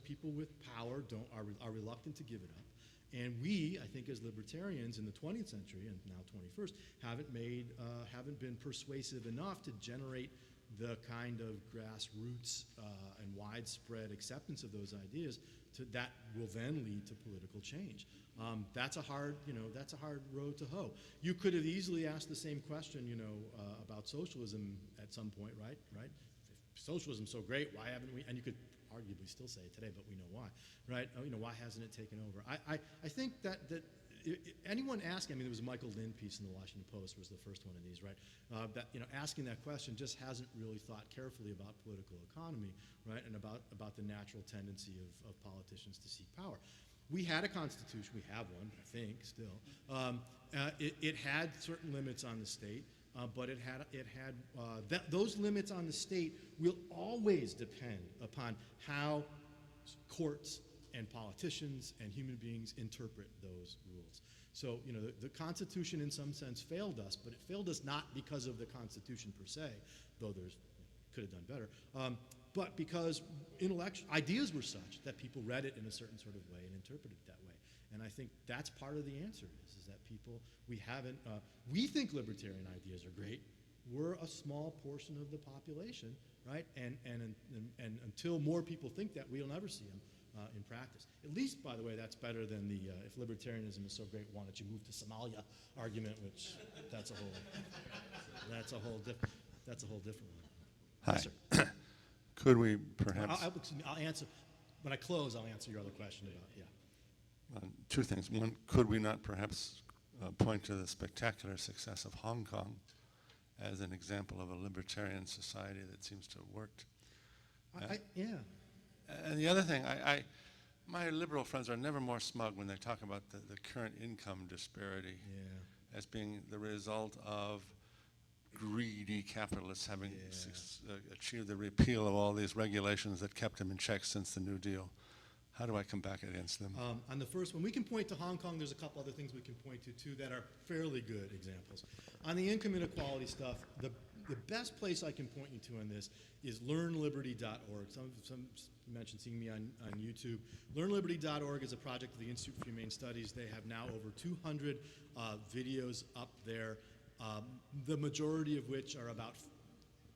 people with power are reluctant to give it up. And we, I think, as libertarians in the 20th century and now 21st, haven't been persuasive enough to generate the kind of grassroots and widespread acceptance of those ideas that will then lead to political change. That's a hard road to hoe. You could have easily asked the same question, about socialism at some point, right? If socialism's so great, why haven't we? And you could arguably still say it today, but we know why, right? Why hasn't it taken over? I think that anyone asking, there was a Michael Lind piece in the Washington Post was the first one of these, right? That asking that question just hasn't really thought carefully about political economy, right? And about the natural tendency of politicians to seek power. We had a constitution, we have one, I think, still. It had certain limits on the state, but those limits on the state will always depend upon how courts and politicians and human beings interpret those rules. So, the Constitution in some sense failed us, but it failed us not because of the Constitution per se, though could have done better, but because ideas were such that people read it in a certain sort of way and interpreted it that way. And I think that's part of the answer is that we think libertarian ideas are great. We're a small portion of the population, right? And until more people think that, we'll never see them in practice. At least, by the way, that's better than the if libertarianism is so great, why don't you move to Somalia argument, which that's a whole different one. Hi. Yes, sir. Could we perhaps... I'll answer, when I close, I'll answer your other question about, two things. One, could we not perhaps point to the spectacular success of Hong Kong as an example of a libertarian society that seems to have worked? Yeah. And the other thing, my liberal friends are never more smug when they talk about the current income disparity as being the result of greedy capitalists having achieved the repeal of all these regulations that kept them in check since the New Deal. How do I come back against them? On the first one, we can point to Hong Kong. There's a couple other things we can point to, too, that are fairly good examples. On the income inequality stuff, the best place I can point you to on this is learnliberty.org. Some mentioned seeing me on YouTube. Learnliberty.org is a project of the Institute for Humane Studies. They have now over 200 videos up there, the majority of which are about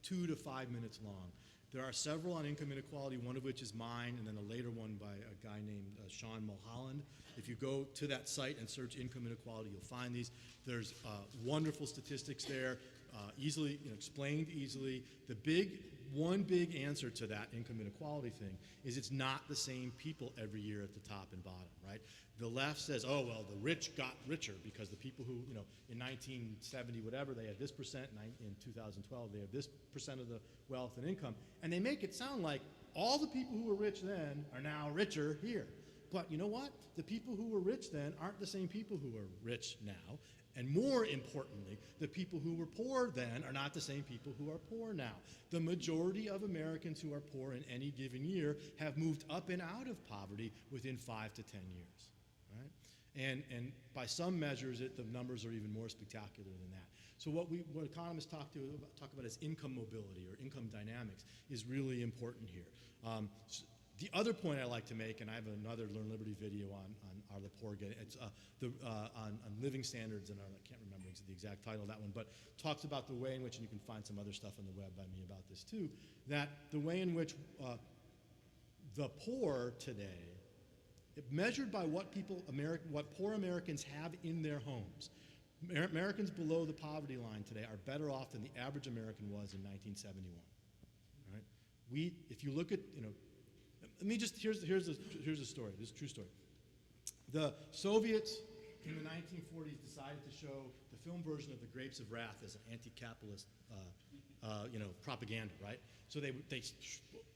2 to 5 minutes long. There are several on income inequality, one of which is mine, and then a later one by a guy named Sean Mulholland. If you go to that site and search income inequality, you'll find these. There's wonderful statistics there, easily explained easily. One big answer to that income inequality thing is it's not the same people every year at the top and bottom, right? The left says, oh, well, the rich got richer because the people who, in 1970, whatever, they had this percent, in 2012, they have this percent of the wealth and income. And they make it sound like all the people who were rich then are now richer here. But you know what? The people who were rich then aren't the same people who are rich now. And more importantly, the people who were poor then are not the same people who are poor now. The majority of Americans who are poor in any given year have moved up and out of poverty within 5 to 10 years. Right? And by some measures, the numbers are even more spectacular than that. So what economists talk about as income mobility or income dynamics is really important here. The other point I like to make, and I have another Learn Liberty video on Are the Poor Getting, it's on living standards, and I can't remember the exact title of that one, but talks about the way in which, and you can find some other stuff on the web by me about this too, that the way in which the poor today, measured by what poor Americans have in their homes, Americans below the poverty line today are better off than the average American was in 1971. Right? if you look at, let me just, here's a story. This is a true story. The Soviets in the 1940s decided to show the film version of The Grapes of Wrath as an anti-capitalist, propaganda, right? So they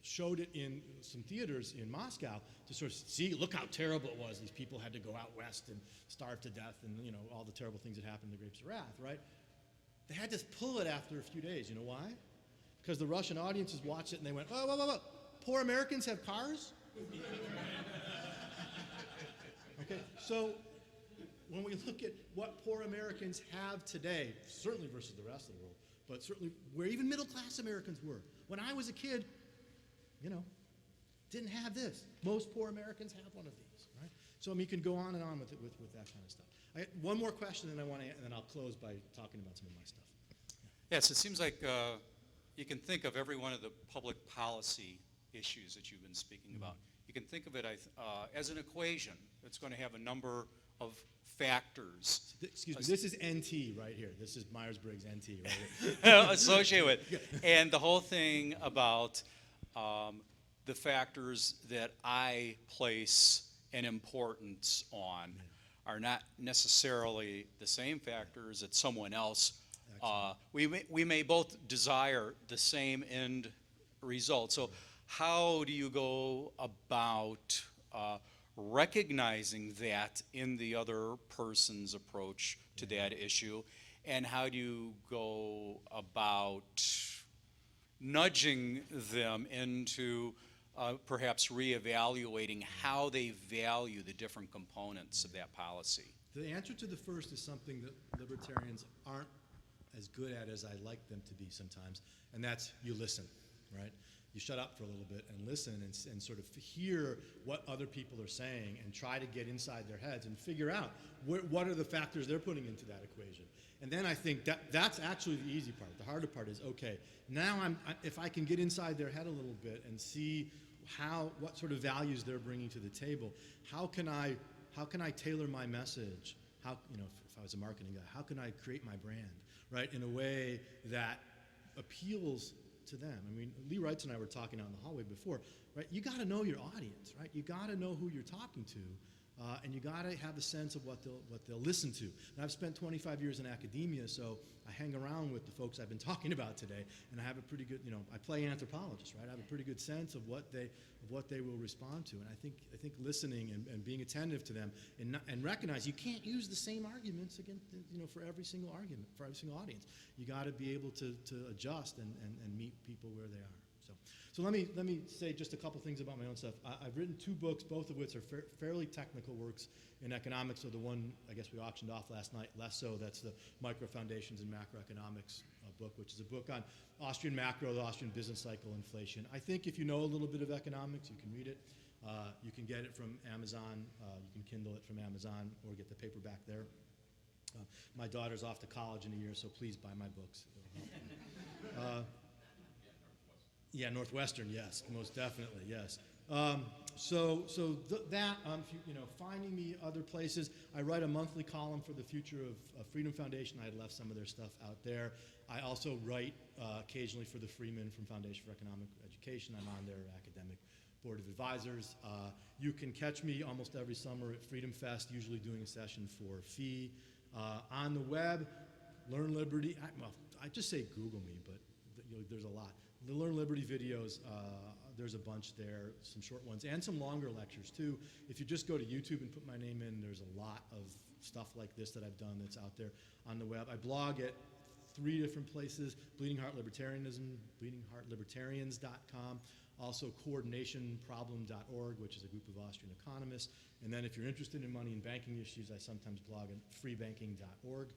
showed it in some theaters in Moscow to sort of see, look how terrible it was. These people had to go out west and starve to death, and all the terrible things that happened in The Grapes of Wrath, right? They had to pull it after a few days. You know why? Because the Russian audiences watched it and they went, whoa. Poor Americans have cars? Okay, so when we look at what poor Americans have today, certainly versus the rest of the world, but certainly where even middle-class Americans were. When I was a kid, didn't have this. Most poor Americans have one of these, right? So you can go on and on with it, with that kind of stuff. One more question, and then I'll close by talking about some of my stuff. Yes, it seems like you can think of every one of the public policy issues that you've been speaking about. You can think of it as an equation that's going to have a number of factors. Excuse me, this is NT right here. This is Myers-Briggs NT right here. Associated with. And the whole thing about the factors that I place an importance on are not necessarily the same factors that someone else. We may both desire the same end result. So how do you go about recognizing that in the other person's approach to that issue? And how do you go about nudging them into perhaps reevaluating how they value the different components of that policy? The answer to the first is something that libertarians aren't as good at as I like them to be sometimes, and that's you listen, right? You shut up for a little bit and listen and sort of hear what other people are saying and try to get inside their heads and figure out what are the factors they're putting into that equation. And then I think that's actually the easy part. The harder part is, okay, now if I can get inside their head a little bit and see what sort of values they're bringing to the table, how can I tailor my message? How, if I was a marketing guy, how can I create my brand, right, in a way that appeals to them? I mean, Lee Wrights and I were talking out in the hallway before, right? You got to know your audience, right? You got to know who you're talking to, and you got to have a sense of what they'll listen to. And I've spent 25 years in academia, so I hang around with the folks I've been talking about today, and I have a pretty good, I play anthropologist, right? I have a pretty good sense of what they will respond to, and I think listening and being attentive to them and recognize you can't use the same arguments again, for every single argument, for every single audience. You got to be able to adjust and meet people where they are. So let me say just a couple things about my own stuff. I've written 2 books, both of which are fairly technical works in economics. So the one I guess we auctioned off last night, less so, that's the Micro Foundations in Macroeconomics book, which is a book on Austrian macro, the Austrian business cycle, inflation. I think if you know a little bit of economics, you can read it. You can get it from Amazon. You can Kindle it from Amazon or get the paperback there. My daughter's off to college in a year, so please buy my books. It'll help. Yeah, Northwestern, yes, most definitely, yes. Finding me other places. I write a monthly column for the Future of Freedom Foundation. I had left some of their stuff out there. I also write occasionally for the Freeman from Foundation for Economic Education. I'm on their academic board of advisors. You can catch me almost every summer at Freedom Fest, usually doing a session for a fee. On the web, Learn Liberty. I just say Google me, but there's a lot. The Learn Liberty videos, there's a bunch there, some short ones, and some longer lectures too. If you just go to YouTube and put my name in, there's a lot of stuff like this that I've done that's out there on the web. I blog at 3 different places: Bleeding Heart Libertarianism, bleedingheartlibertarians.com, also coordinationproblem.org, which is a group of Austrian economists. And then if you're interested in money and banking issues, I sometimes blog at freebanking.org.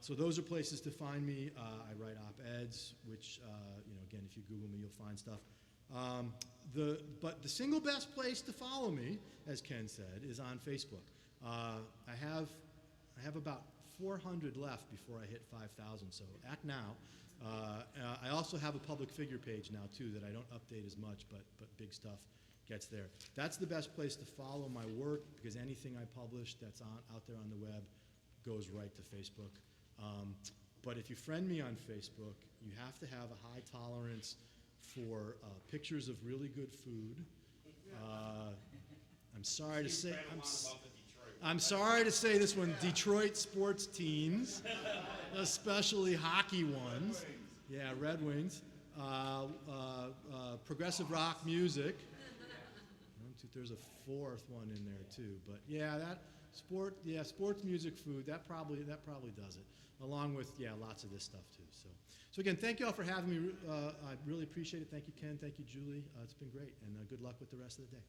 So those are places to find me. I write op-eds, which, again, if you Google me, you'll find stuff. But the single best place to follow me, as Ken said, is on Facebook. I have about 400 left before I hit 5,000, so act now. I also have a public figure page now, too, that I don't update as much, but big stuff gets there. That's the best place to follow my work, because anything I publish that's out there on the web goes right to Facebook. But if you friend me on Facebook, you have to have a high tolerance for pictures of really good food. I'm sorry to say, I'm sorry to say this one, Detroit sports teams, especially hockey ones. Yeah, Red Wings. Progressive rock music. There's a fourth one in there too, but yeah, sports music, food. That probably does it. Along with lots of this stuff too. So again, thank you all for having me. I really appreciate it. Thank you, Ken. Thank you, Julie. It's been great, and good luck with the rest of the day.